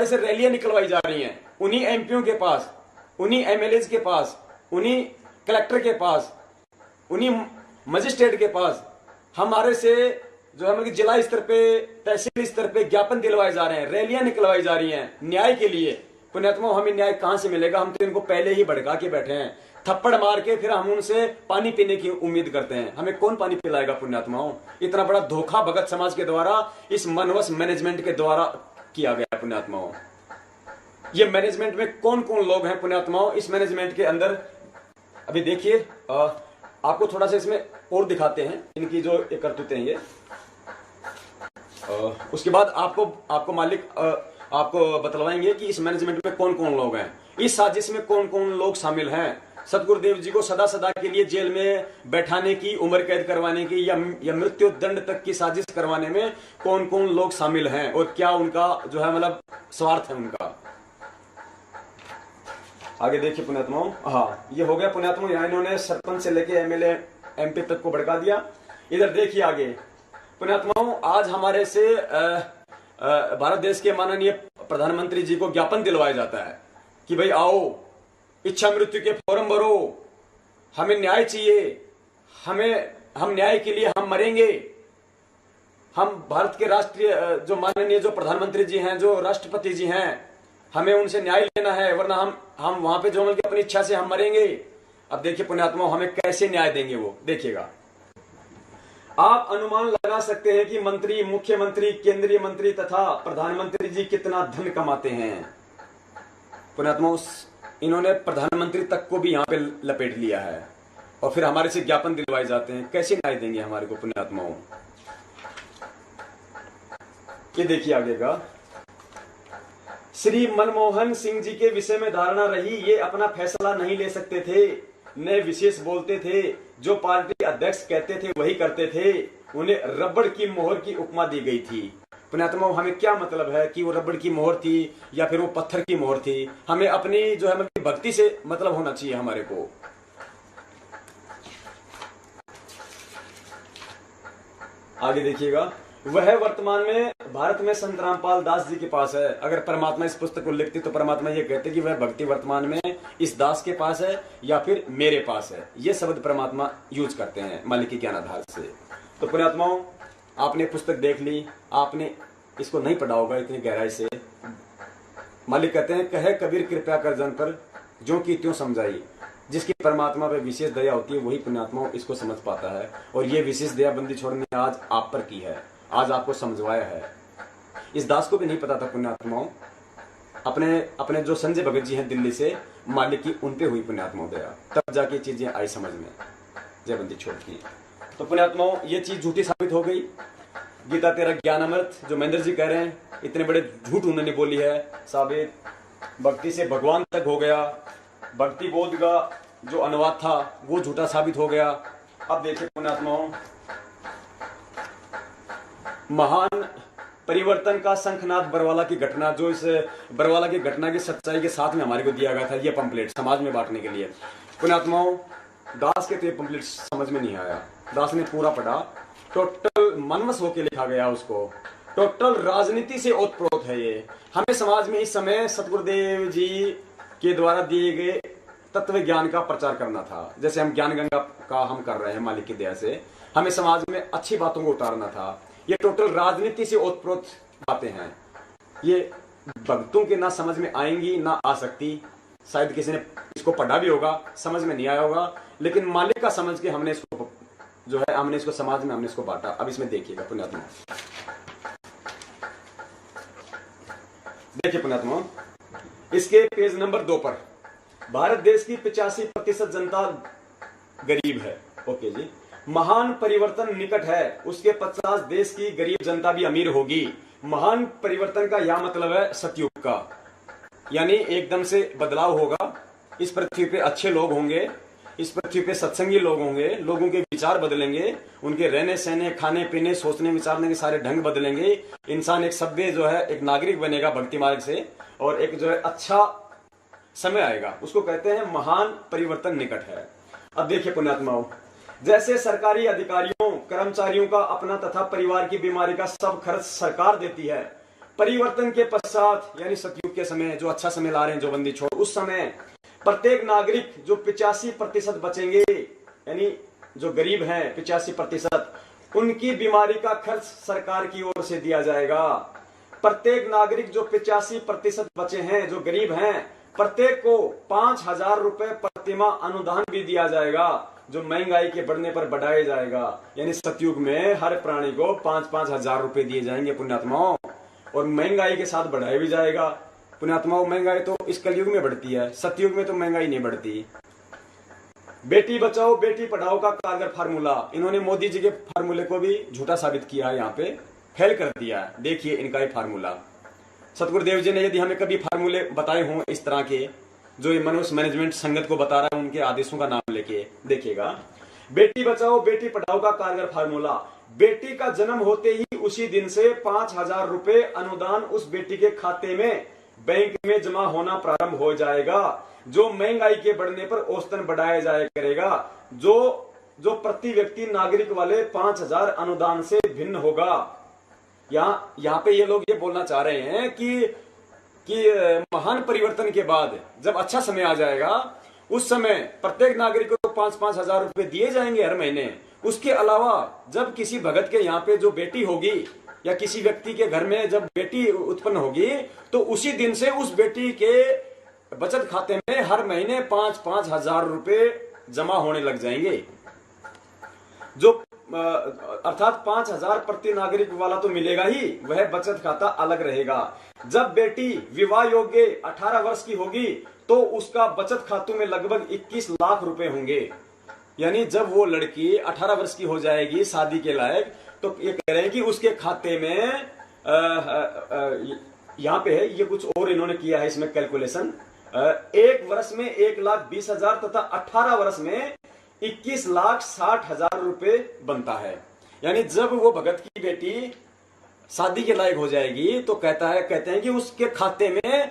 से रैलियां निकलवाई जा रही हैं, उन्हीं एमपीओ के पास, उन्हीं एमएलए के पास, उन्हीं कलेक्टर के पास, उन्हीं मजिस्ट्रेट के पास हमारे से जो है मतलब जिला स्तर पे, तहसील स्तर पे ज्ञापन दिलवाए जा रहे हैं, रैलियां निकलवाई जा रही हैं न्याय के लिए। पुण्यात्माओं, हमें न्याय कहां से मिलेगा? हम तो इनको पहले ही भड़का के बैठे हैं, थप्पड़ मार के फिर हम उनसे पानी पीने की उम्मीद करते हैं। हमें कौन पानी पिलाएगा पुण्यात्माओं? इतना बड़ा धोखा भगत समाज के द्वारा, इस मनवस मैनेजमेंट के द्वारा किया गया पुण्यात्माओं। ये मैनेजमेंट में कौन कौन लोग हैं पुण्यात्माओं? इस मैनेजमेंट के अंदर अभी देखिए, आपको थोड़ा सा इसमें और दिखाते हैं इनकी जो करतूतें हैं ये। उसके बाद आपको मालिक आपको बतलवाएंगे कि इस मैनेजमेंट में कौन कौन लोग हैं, इस साजिश में कौन कौन लोग शामिल हैं। सतगुरुदेव जी को सदा सदा के लिए जेल में बैठाने की, उम्र कैद करवाने की या मृत्यु दंड तक की साजिश करवाने में कौन कौन लोग शामिल हैं और क्या उनका जो है मतलब स्वार्थ है उनका। आगे देखिए पुण्यात्माओं, हाँ ये हो गया पुण्यात्माओं, यहाँ इन्होंने सरपंच से लेके एमएलए एमपी तक को भड़का दिया। इधर देखिए आगे पुण्यात्माओं, आज हमारे से भारत देश के माननीय प्रधानमंत्री जी को ज्ञापन दिलवाया जाता है कि भाई आओ इच्छा मृत्यु के फॉर्म भरो, हमें न्याय चाहिए, हम न्याय के लिए हम मरेंगे। हम भारत के राष्ट्रीय जो माननीय जो प्रधानमंत्री जी हैं, जो राष्ट्रपति जी हैं, हमें उनसे न्याय लेना है, वरना हम वहां पे जो मतलब अपनी इच्छा से हम मरेंगे। अब देखिए पुण्यात्मा हमें कैसे न्याय देंगे वो देखिएगा। आप अनुमान लगा सकते हैं कि मंत्री, मुख्यमंत्री, केंद्रीय मंत्री तथा प्रधानमंत्री जी कितना धन कमाते हैं। पुण्यात्मा इन्होंने प्रधानमंत्री तक को भी यहां पे लपेट लिया है और फिर हमारे से ज्ञापन दिलवाए जाते हैं। कैसे न्याय देंगे हमारे को पुण्यात्माओं। ये देखिए आगेगा, श्री मनमोहन सिंह जी के विषय में धारणा रही, ये अपना फैसला नहीं ले सकते थे, न विशेष बोलते थे, जो पार्टी अध्यक्ष कहते थे वही करते थे, उन्हें रबड़ की मोहर की उपमा दी गई थी। पुण्यात्मा हमें क्या मतलब है कि वो रबड़ की मोहर थी या फिर वो पत्थर की मोहर थी। हमें अपनी जो है मतलब भक्ति से मतलब होना चाहिए हमारे को। आगे देखिएगा, वह वर्तमान में भारत में संत रामपाल दास जी के पास है। अगर परमात्मा इस पुस्तक को लिखते तो परमात्मा ये कहते कि वह भक्ति वर्तमान में इस दास के पास है या फिर मेरे पास है। ये शब्द परमात्मा यूज करते हैं मालिक के ज्ञान आधार से। तो पुण्यात्माओं आपने पुस्तक देख ली, आपने इसको नहीं पढ़ा होगा इतनी गहराई से। मालिक कहते हैं, कहे कबीर कृपया कर जन पर जो की त्यों समझाई। जिसकी परमात्मा पे विशेष दया होती है वही पुण्यात्मा इसको समझ पाता है। और ये विशेष दया बंदी छोड़ने आज आप पर की है, आज आपको समझवाया है। इस दास को भी नहीं पता था पुण्यात्माओं। अपने जो संजय भगत जी हैं दिल्ली से, मालिक की उन पे हुई पुण्यात्माओं दया, तब जाके चीजें आई समझ में, जय बंदी छोड़ की। तो पुण्यात्माओं ये चीज झूठी साबित हो गई। गीता तेरा ज्ञान अमृत जो महेंद्र जी कह रहे हैं, इतने बड़े झूठ उन्होंने बोली है साबित। भक्ति से भगवान तक हो गया, भक्ति बोध का जो अनुवाद था वो झूठा साबित हो गया। अब देखिए पुण्यात्माओं, महान परिवर्तन का शंखनाद बरवाला की घटना, जो इस बरवाला की घटना की सच्चाई के साथ में हमारे को दिया गया था, ये पंपलेट समाज में बांटने के लिए। पुण्यात्माओं दास के तो ये पंपलेट समझ में नहीं आया। दास ने पूरा पढ़ा, टोटल मनवश होके लिखा गया उसको, टोटल राजनीति से ओतप्रोत है ये। हमें समाज में इस समय सतगुरुदेव जी के द्वारा दिए गए तत्व ज्ञान का प्रचार करना था। जैसे हम ज्ञान गंगा का हम कर रहे हैं मालिक की दया से, हमें समाज में अच्छी बातों को उतारना था। ये टोटल राजनीति से ओतप्रोत बातें हैं। ये भक्तों के ना समझ में आएंगी ना आ सकती। शायद किसी ने इसको पढ़ा भी होगा, समझ में नहीं आया होगा, लेकिन मालिक का समझ के हमने इसको जो है हमने इसको समाज में हमने इसको बांटा। अब इसमें देखिएगा पुण्यात्मा, देखिए पुण्यात्मा इसके पेज नंबर 2 पर, भारत देश की 85% जनता गरीब है। ओके जी, महान परिवर्तन निकट है, उसके 50 देश की गरीब जनता भी अमीर होगी। महान परिवर्तन का यह मतलब है सतयुग का, यानी एकदम से बदलाव होगा। इस पृथ्वी पे अच्छे लोग होंगे, इस पृथ्वी पे सत्संगी लोग होंगे, लोगों के विचार बदलेंगे, उनके रहने सहने, खाने पीने, सोचने विचारने के सारे ढंग बदलेंगे। इंसान एक सभ्य जो है एक नागरिक बनेगा भक्ति मार्ग से, और एक जो है अच्छा समय आएगा। उसको कहते हैं महान परिवर्तन निकट है। अब देखिए पुण्यात्माओं, जैसे सरकारी अधिकारियों कर्मचारियों का अपना तथा परिवार की बीमारी का सब खर्च सरकार देती है, परिवर्तन के पश्चात यानी सतयुग के समय जो अच्छा समय ला रहे हैं जो बंदी छोड़, उस समय प्रत्येक नागरिक जो 85% बचेंगे, यानी जो गरीब हैं 85%, उनकी बीमारी का खर्च सरकार की ओर से दिया जाएगा। प्रत्येक नागरिक जो 85% बचे हैं जो गरीब हैं, प्रत्येक को 5,000 रुपए प्रतिमाह अनुदान भी दिया जाएगा, जो महंगाई के बढ़ने पर बढ़ाया जाएगा। यानी सतयुग में हर प्राणी को 5-5 हजार रुपए दिए जाएंगे पुण्यात्माओं, और महंगाई के साथ बढ़ाया भी जाएगा। पुण्यात्माओं महंगाई तो इस कलयुग में बढ़ती है, सतयुग में तो महंगाई नहीं बढ़ती। बेटी बचाओ बेटी पढ़ाओ का कारगर फार्मूला, इन्होंने मोदी जी के फार्मूले को भी झूठा साबित किया है, यहाँ पे फेल कर दिया है। देखिए इनका ही फार्मूला, सतगुरुदेव जी ने यदि हमें कभी फार्मूले बताए हों इस तरह के, जो ये मनुष्य मैनेजमेंट संगत को बता रहा है, उनके आदेशों का नाम लेके देखिएगा। बेटी बचाओ बेटी पढ़ाओ का कारगर फार्मूला, बेटी का जन्म होते ही उसी दिन से 5,000 रुपए अनुदान उस बेटी के खाते में बैंक में जमा होना प्रारंभ हो जाएगा, जो महंगाई के बढ़ने पर औसतन बढ़ाया जाया करेगा, जो प्रति व्यक्ति नागरिक वाले 5,000 अनुदान से भिन्न होगा। यहाँ पे ये लोग ये बोलना चाह रहे हैं कि महान परिवर्तन के बाद जब अच्छा समय आ जाएगा, उस समय प्रत्येक नागरिक को 5-5 हजार रुपए दिए जाएंगे हर महीने। उसके अलावा जब किसी भगत के यहाँ पे जो बेटी होगी या किसी व्यक्ति के घर में जब बेटी उत्पन्न होगी, तो उसी दिन से उस बेटी के बचत खाते में हर महीने 5-5 हजार रुपए जमा होने लग जाएंगे। जो अर्थात 5,000 प्रति नागरिक वाला तो मिलेगा ही, वह बचत खाता अलग रहेगा। जब बेटी विवाह योग्य 18 वर्ष की होगी तो उसका बचत खातों में लगभग 21 लाख रुपए होंगे। यानी जब वो लड़की 18 वर्ष की हो जाएगी शादी के लायक, तो ये कह रहे हैं कि उसके खाते में यहाँ पे है, ये कुछ और इन्होंने किया है इसमें कैलकुलेशन, 1 वर्ष में 1,20,000 तथा 18 वर्ष में 21,60,000 रुपए बनता है। यानी जब वो भगत की बेटी शादी के लायक हो जाएगी तो कहते हैं कि उसके खाते में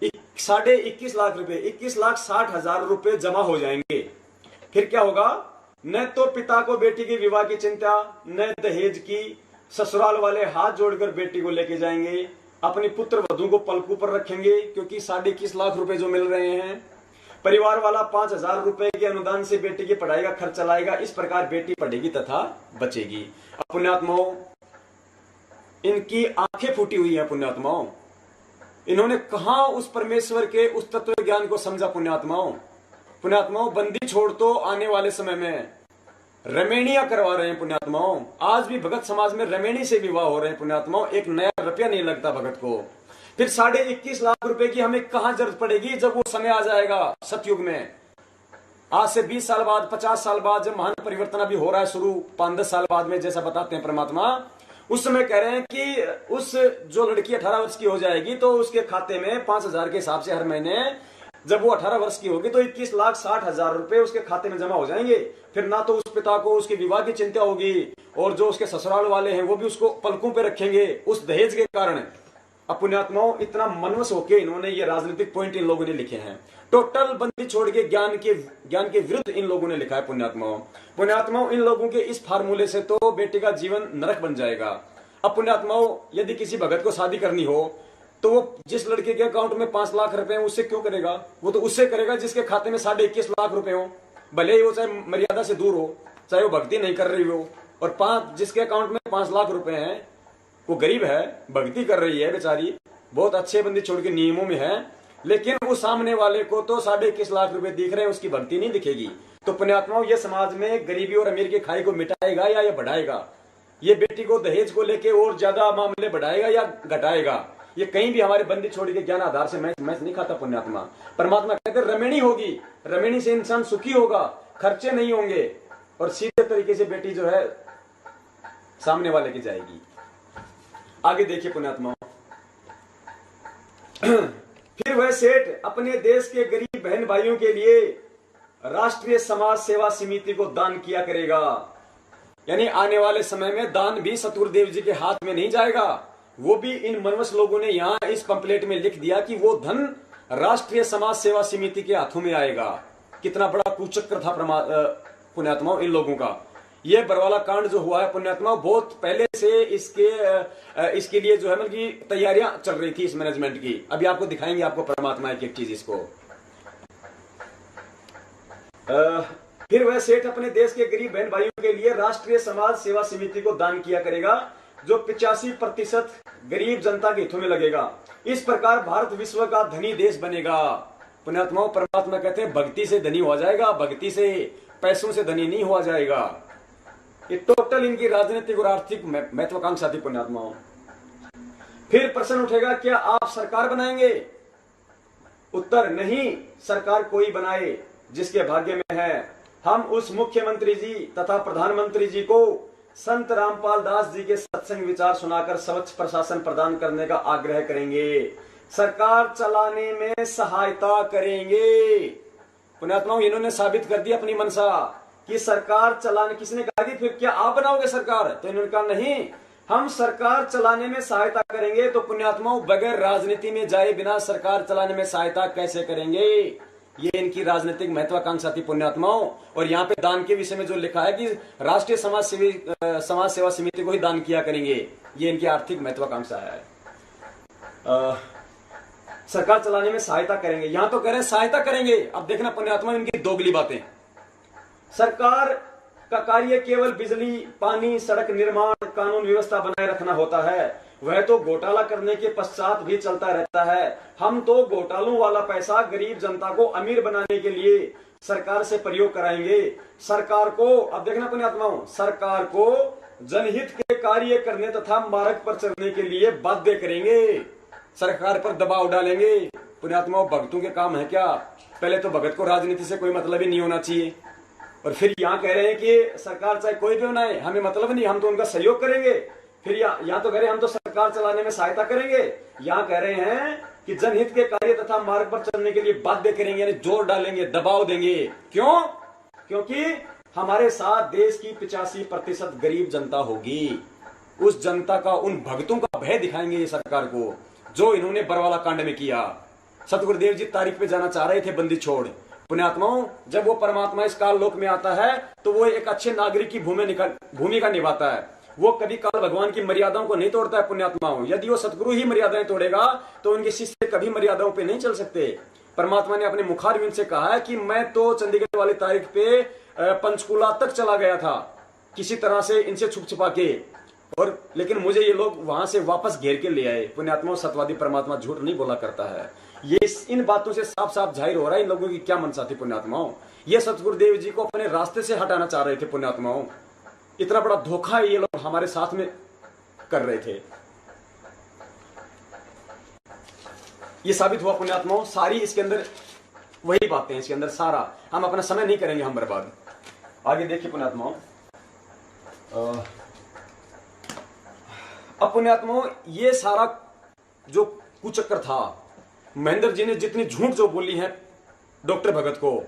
21.5 लाख रुपए, 21,60,000 रुपए जमा हो जाएंगे। फिर क्या होगा? न तो पिता को बेटी के विवाह की चिंता, न दहेज की। ससुराल वाले हाथ जोड़कर बेटी को लेके जाएंगे, अपनी पुत्र वधू को पलकों पर रखेंगे, क्योंकि 21.5 लाख रुपए जो मिल रहे हैं। परिवार वाला 5,000 रुपए के अनुदान से बेटी की पढ़ाई का खर्च चलाएगा। इस प्रकार बेटी पढ़ेगी तथा बचेगी। पुण्यात्माओं, इनकी आंखें फूटी हुई है। पुण्यात्माओं, इन्होंने कहां उस परमेश्वर के उस तत्व ज्ञान को समझा। पुण्यात्माओं, बंदी छोड़ तो आने वाले समय में रमेणियां करवा रहे हैं। पुण्यात्माओं, आज भी भगत समाज में रमेणी से विवाह हो रहे हैं। पुण्यात्माओं, एक नया रुपया नहीं लगता भगत को। फिर 21.5 लाख रुपए की हमें कहां जरूरत पड़ेगी जब वो समय आ जाएगा सतयुग में। आज से 20 साल बाद, 50 साल बाद, जब महान परिवर्तन अभी हो रहा है शुरू 5-10 साल बाद में, जैसा बताते हैं परमात्मा, उस समय कह रहे हैं कि उस जो लड़की 18 वर्ष की हो जाएगी तो उसके खाते में 5,000 के हिसाब से हर महीने, जब वो 18 वर्ष की होगी तो 21,60,000 रुपए उसके खाते में जमा हो जाएंगे। फिर ना तो उस पिता को उसके विवाह की चिंता होगी, और जो उसके ससुराल वाले हैं वो भी उसको पलकों पे रखेंगे उस दहेज के कारण। अब पुण्यात्माओं, इतना मनवस होके इन्होंने ये राजनीतिक पॉइंट इन लोगों ने लिखे हैं। टोटल बंदी छोड़ के ज्ञान के विरुद्ध इन लोगों ने लिखा है। पुण्यात्माओं, इन लोगों के इस फार्मूले से तो बेटी का जीवन नरक बन जाएगा। अब पुण्यात्माओं, यदि किसी भगत को शादी करनी हो तो वो जिस लड़के के अकाउंट में 5 लाख रुपए हैं उससे क्यों करेगा? वो तो उससे करेगा जिसके खाते में 21.5 लाख रुपए हो, भले ही वो चाहे मर्यादा से दूर हो, चाहे वो भक्ति नहीं कर रही हो। और जिसके अकाउंट में 5 लाख रुपए हैं वो गरीब है, भक्ति कर रही है बेचारी, बहुत अच्छे बंदी छोड़ के नियमों में है, लेकिन वो सामने वाले को तो 21.5 लाख रुपए दिख रहे हैं, उसकी भक्ति नहीं दिखेगी। तो पुण्यात्माओं, ये समाज में गरीबी और अमीर की खाई को मिटाएगा या ये बढ़ाएगा? ये बेटी को दहेज को लेके और ज्यादा मामले बढ़ाएगा या घटाएगा? ये कहीं भी हमारे बंदी छोड़ के ज्ञान आधार से मैच नहीं खाता। पुण्यात्मा, परमात्मा कहते रमणी होगी, रमणी से इंसान सुखी होगा, खर्चे नहीं होंगे, और सीधे तरीके से बेटी जो है सामने वाले की जाएगी। आगे देखिए पुण्यात्मा, फिर वह सेठ अपने देश के गरीब बहन भाइयों के लिए राष्ट्रीय समाज सेवा समिति को दान किया करेगा। यानी आने वाले समय में दान भी सतगुरुदेव जी के हाथ में नहीं जाएगा, वो भी इन मनवस लोगों ने यहां इस पंपलेट में लिख दिया कि वो धन राष्ट्रीय समाज सेवा समिति के हाथों में आएगा। कितना बड़ा कुचक्र था पुण्यात्माओं इन लोगों का। ये बरवाला कांड जो हुआ है पुण्यात्माओं, बहुत पहले से इसके लिए जो है मतलब की तैयारियां चल रही थी इस मैनेजमेंट की। अभी आपको दिखाएंगे, आपको परमात्मा एक चीज इसको। फिर वह सेठ अपने देश के गरीब बहन भाइयों के लिए राष्ट्रीय समाज सेवा समिति को दान किया करेगा, जो 85% गरीब जनता के हितों में लगेगा। इस प्रकार भारत विश्व का धनी देश बनेगा। पुण्यात्माओं, परमात्मा कहते हैं भक्ति से धनी हो जाएगा, भक्ति से पैसों से धनी नहीं हुआ जाएगा। ये टोटल इनकी राजनीतिक और आर्थिक महत्वाकांक्षा थी पुण्यात्माओं। फिर प्रश्न उठेगा, क्या आप सरकार बनाएंगे? उत्तर, नहीं, सरकार कोई बनाए जिसके भाग्य में है हम उस मुख्यमंत्री जी तथा प्रधानमंत्री जी को संत रामपाल दास जी के सत्संग विचार सुनाकर स्वच्छ प्रशासन प्रदान करने का आग्रह करेंगे, सरकार चलाने में सहायता करेंगे। पुण्यात्माओं, इन्होंने साबित कर दी अपनी मनसा कि सरकार चलाने, किसने कहा कि फिर क्या आप बनाओगे सरकार, तो इन्होंने कहा नहीं, हम सरकार चलाने में सहायता करेंगे। तो पुण्यात्माओं, बगैर राजनीति में जाए बिना सरकार चलाने में सहायता कैसे करेंगे, ये इनकी राजनीतिक महत्वाकांक्षा थी पुण्यात्माओं। और यहाँ पे दान के विषय में जो लिखा है कि राष्ट्रीय समाज सेवा समिति को ही दान किया करेंगे, ये इनकी आर्थिक महत्वाकांक्षा है। सरकार चलाने में सहायता करेंगे, यहां तो कह रहे हैं सहायता करेंगे। अब देखना पुण्यात्माओं, इनकी दोगली बातें। सरकार का कार्य केवल बिजली, पानी, सड़क निर्माण, कानून व्यवस्था बनाए रखना होता है, वह तो घोटाला करने के पश्चात भी चलता रहता है। हम तो घोटालों वाला पैसा गरीब जनता को अमीर बनाने के लिए सरकार से प्रयोग कराएंगे। सरकार को, अब देखना पुण्यात्माओं, सरकार को जनहित के कार्य करने तथा मार्ग पर चलने के लिए बाध्य करेंगे, सरकार पर दबाव डालेंगे। पुण्यात्माओं, भगतों के काम है क्या? पहले तो भगत को राजनीति से कोई मतलब ही नहीं होना चाहिए, और फिर यहाँ कह रहे हैं कि सरकार चाहे कोई भी बनाए, हमें मतलब नहीं, हम तो उनका सहयोग करेंगे। फिर यहाँ तो कह रहे हैं हम तो सरकार चलाने में सहायता करेंगे, यहाँ कह रहे हैं कि जनहित के कार्य तथा मार्ग पर चलने के लिए बाध्य करेंगे, यानी जोर डालेंगे, दबाव देंगे। क्यों? क्योंकि हमारे साथ देश की 85% गरीब जनता होगी। उस जनता का, उन भक्तों का भय दिखाएंगे ये सरकार को, जो इन्होंने बरवाला कांड में किया। सतगुरुदेव जी तारीख पे जाना चाह रहे थे बंदी छोड़। पुण्यात्माओं, जब वो परमात्मा इस काल लोक में आता है तो वो एक अच्छे नागरिक की भूमिका निभाता है। वो कभी काल भगवान की मर्यादाओं को नहीं तोड़ता है। पुण्यात्माओं, यदि वो सतगुरु ही मर्यादाएं तोड़ेगा तो उनके शिष्य कभी मर्यादाओं पे नहीं चल सकते। परमात्मा ने अपने मुखारविंद से कहा है कि मैं तो चंडीगढ़ वाली तारीख पे पंचकुला तक चला गया था किसी तरह से इनसे छुप छुपा के, और लेकिन मुझे ये लोग वहां से वापस घेर के ले आए। पुण्यात्माओं, सत्यवादी परमात्मा झूठ नहीं बोला करता है। ये इन बातों से साफ साफ जाहिर हो रहा है इन लोगों की क्या मनसा थी। पुण्यात्माओं, ये सतगुरुदेव जी को अपने रास्ते से हटाना चाह रहे थे। पुण्यात्माओं, इतना बड़ा धोखा ये लोग हमारे साथ में कर रहे थे। ये साबित हुआ पुण्यात्माओं, सारी इसके अंदर वही बातें हैं इसके अंदर सारा। हम अपना समय नहीं करेंगे हम बर्बाद। आगे देखिए पुण्यात्माओं, अब पुण्यात्माओं, ये सारा जो कुचक्कर था, महेंद्र जी ने जितनी झूठ जो बोली है डॉक्टर भगत को,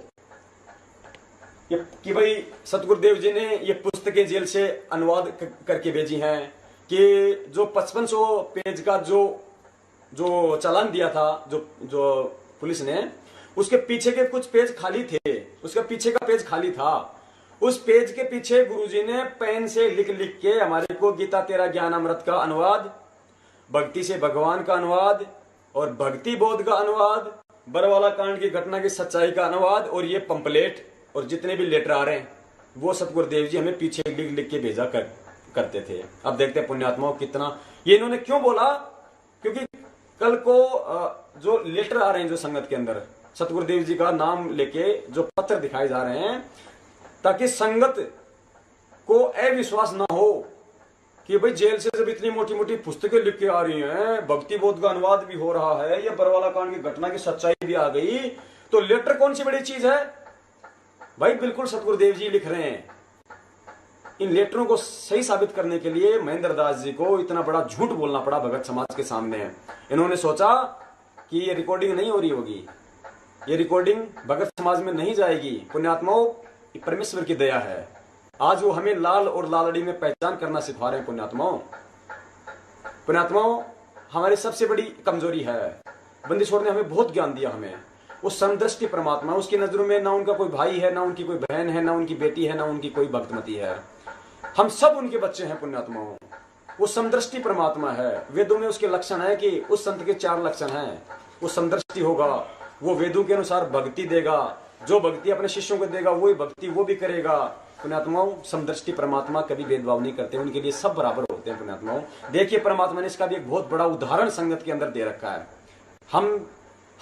ये कि भाई सतगुरुदेव जी ने ये पुस्तकें जेल से अनुवाद करके भेजी हैं, कि जो 5500 पेज का जो चालान दिया था जो पुलिस ने, उसके पीछे के कुछ पेज खाली थे, उसका पीछे का पेज खाली था। उस पेज के पीछे गुरुजी ने पेन से लिख लिख के हमारे को गीता तेरा ज्ञान अमृत का अनुवाद, भक्ति से भगवान का अनुवाद, और भक्ति बोध का अनुवाद, बरवाला कांड की घटना की सच्चाई का अनुवाद, और ये पंपलेट और जितने भी लेटर आ रहे हैं वो सतगुरुदेव जी हमें पीछे लिख लिख के भेजा करते थे। अब देखते हैं पुण्यात्माओं कितना ये इन्होंने क्यों बोला, क्योंकि कल को जो लेटर आ रहे हैं जो संगत के अंदर सतगुरुदेव जी का नाम लेके जो पत्र दिखाए जा रहे हैं, ताकि संगत को अविश्वास ना हो कि भाई जेल से जब इतनी मोटी मोटी पुस्तकें लिख के आ रही हैं, भक्ति बोध का अनुवाद भी हो रहा है, या बरवाला कांड की घटना की सच्चाई भी आ गई, तो लेटर कौन सी बड़ी चीज है भाई? बिल्कुल सतगुरुदेव जी लिख रहे हैं। इन लेटरों को सही साबित करने के लिए महेंद्र दास जी को इतना बड़ा झूठ बोलना पड़ा भगत समाज के सामने। इन्होंने सोचा कि ये रिकॉर्डिंग नहीं हो रही होगी, ये रिकॉर्डिंग भगत समाज में नहीं जाएगी। पुण्यात्माओं, परमेश्वर की दया है, आज वो हमें लाल और लालड़ी में पहचान करना सिखा रहे हैं। पुण्यात्माओं, हमारी सबसे बड़ी कमजोरी है, बंदी छोड़ ने हमें बहुत ज्ञान दिया हमें। वो समदृष्टि परमात्मा, उसकी नजरों में ना उनका कोई भाई है, ना उनकी कोई बहन है, ना उनकी बेटी है, ना उनकी कोई भक्तमती है, हम सब उनके बच्चे हैं। पुण्यात्माओं, वो समदृष्टि परमात्मा है। वेदों में उसके लक्षण है कि उस संत के 4 लक्षण हैं। वो समदृष्टि होगा, वो वेदों के अनुसार भक्ति देगा, जो भक्ति अपने शिष्यों को देगा वही भक्ति वो भी करेगा। पुण्यात्माओं, समदृष्टि परमात्मा कभी भेदभाव नहीं करते, उनके लिए सब बराबर होते हैं। पुण्यात्माओं, देखिए परमात्मा ने इसका भी एक बहुत बड़ा उदाहरण संगत के अंदर दे रखा है। हम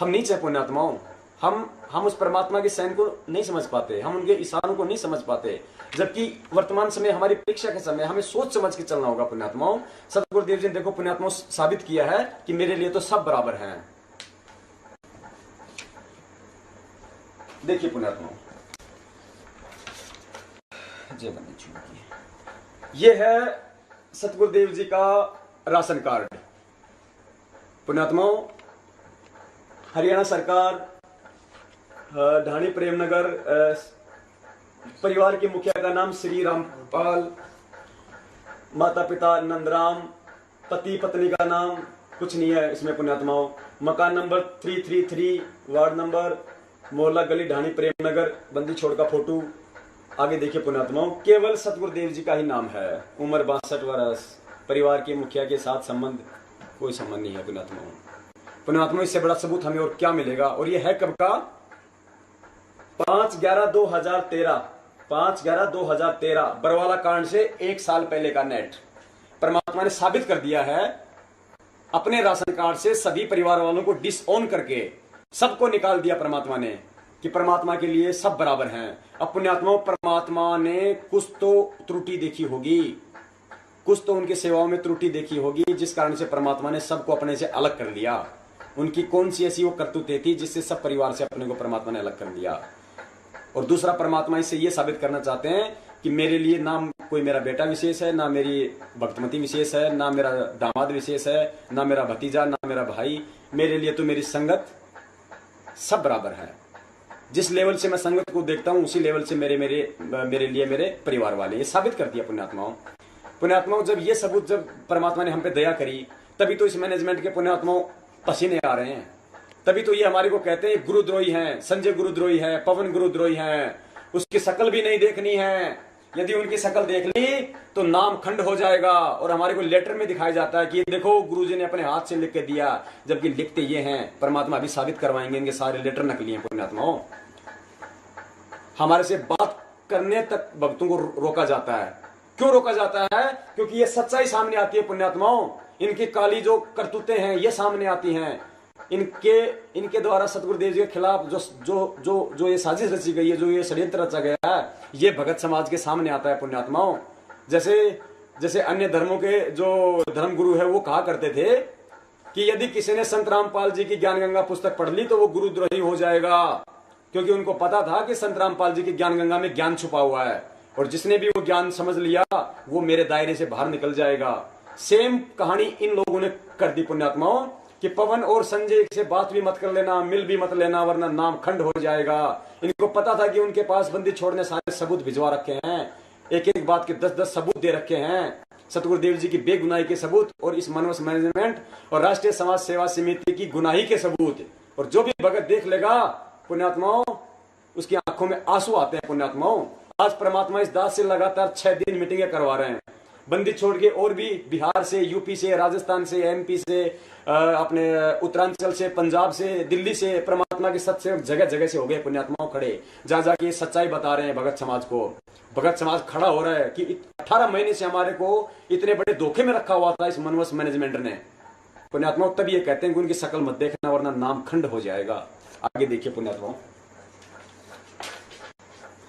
नीच है पुण्यात्माओं, हम उस परमात्मा के सैन को नहीं समझ पाते, हम उनके इशारों को नहीं समझ पाते, जबकि वर्तमान समय हमारी परीक्षा के समय हमें सोच समझ के चलना होगा। पुण्यात्माओं, सतगुरुदेव जी ने देखो पुण्यात्माओं साबित किया है कि मेरे लिए तो सब बराबर हैं। देखिए पुण्यात्माओं, जय बनी चुकी। ये है सतगुरुदेव जी का राशन कार्ड। पुण्यात्माओं, हरियाणा सरकार ढाणी प्रेमनगर, परिवार के मुखिया का नाम श्री रामपाल, माता पिता नंदराम, पति पत्नी का नाम कुछ नहीं है इसमें पुण्यात्माओं। मकान नंबर 333, वार्ड नंबर, मोहल्ला गली, ढाणी प्रेमनगर, बंदी छोड़ का फोटो। आगे देखिए पुण्यात्माओं, केवल सतगुरुदेव जी का ही नाम है। उम्र 62 वर्ष, परिवार के मुखिया के साथ संबंध कोई संबंध नहीं है पुण्यात्माओं। पुण्यात्माओं, इससे बड़ा सबूत हमें और क्या मिलेगा। और ये है कब का? 5/11/2013, 5/11/2013 बरवाला कांड से 1 साल पहले का नेट। परमात्मा ने साबित कर दिया है अपने राशन कार्ड से सभी परिवार वालों को डिसऑन करके सबको निकाल दिया परमात्मा ने कि परमात्मा के लिए सब बराबर हैं। अब पुण्यात्माओं, परमात्मा ने कुछ तो त्रुटि देखी होगी, कुछ तो उनकी सेवाओं में त्रुटि देखी होगी, जिस कारण से परमात्मा ने सबको अपने से अलग कर लिया। उनकी कौन सी ऐसी वो करतूतें थी जिससे सब परिवार से अपने को परमात्मा ने अलग कर दिया। और दूसरा, परमात्मा इससे ये साबित करना चाहते हैं कि मेरे लिए ना कोई मेरा बेटा विशेष है, ना मेरी भक्तमती विशेष है, ना मेरा दामाद विशेष है, ना मेरा भतीजा, ना मेरा भाई। मेरे लिए तो मेरी संगत सब बराबर है। जिस लेवल से मैं संगत को देखता हूं उसी लेवल से मेरे लिए मेरे परिवार वाले। ये साबित कर दिया पुण्यात्माओं। पुण्यात्माओं, जब ये सबूत, जब परमात्मा ने हम पे दया करी, तभी तो इस मैनेजमेंट के पुण्यात्माओं पसीने आ रहे हैं। तभी तो ये हमारे को कहते हैं गुरुद्रोही हैं, संजय गुरुद्रोही है, पवन गुरुद्रोही हैं। उसकी शकल भी नहीं देखनी है, यदि उनकी शकल देख ली तो नाम खंड हो जाएगा। और हमारे को लेटर में दिखाया जाता है कि देखो गुरुजी ने अपने हाथ से लिख के दिया, जबकि लिखते ये हैं। परमात्मा अभी साबित करवाएंगे इनके सारे लेटर नकली हैं पुण्यात्माओं। हमारे से बात करने तक भक्तों को रोका जाता है। क्यों रोका जाता है? क्योंकि ये सच्चाई सामने आती है पुण्यात्माओं। इनकी काली जो करतूतें हैं ये सामने आती हैं। इनके द्वारा सतगुरुदेव जी के खिलाफ जो ये साजिश रची गई है, जो ये षड्यंत्र रचा गया है, ये भगत समाज के सामने आता है पुण्यात्माओं। जैसे अन्य धर्मों के जो धर्म गुरु है वो कहा करते थे कि यदि किसी ने संत रामपाल जी की ज्ञान गंगा पुस्तक पढ़ ली तो वो गुरुद्रोही हो जाएगा, क्योंकि उनको पता था कि संत रामपाल जी की ज्ञान गंगा में ज्ञान छुपा हुआ है, और जिसने भी वो ज्ञान समझ लिया वो मेरे दायरे से बाहर निकल जाएगा। सेम कहानी इन लोगों ने कर दी पुण्यात्माओं कि पवन और संजय से बात भी मत कर लेना, मिल भी मत लेना, वरना नाम खंड हो जाएगा। इनको पता था कि उनके पास बंदी छोड़ने सारे सबूत भिजवा रखे हैं, एक एक बात के 10-10 सबूत दे रखे हैं, सतगुरुदेव जी की बेगुनाही के सबूत, और इस मनवस मैनेजमेंट और राष्ट्रीय समाज सेवा समिति की गुनाही के सबूत। और जो भी भगत देख लेगा पुण्यात्माओं, उसकी आंखों में आंसू आते हैं पुण्यात्माओं। आज परमात्मा इस दास से लगातार 6 दिन मीटिंगें करवा रहे हैं, बंदी छोड़ के, और भी बिहार से, यूपी से, राजस्थान से, एमपी से, अपने उत्तरांचल से, पंजाब से, दिल्ली से, परमात्मा के सत्सेवक जगह जगह से हो गए पुण्यात्माओं खड़े, जा जाके सच्चाई बता रहे हैं भगत समाज को। भगत समाज खड़ा हो रहा है कि 18 महीने से हमारे को इतने बड़े धोखे में रखा हुआ था इस मनवस मैनेजमेंट ने पुण्यात्माओं। तब ये कहते हैं कि उनकी शकल मत देखना वरना नाम खंड हो जाएगा। आगे देखिए पुण्यात्माओं।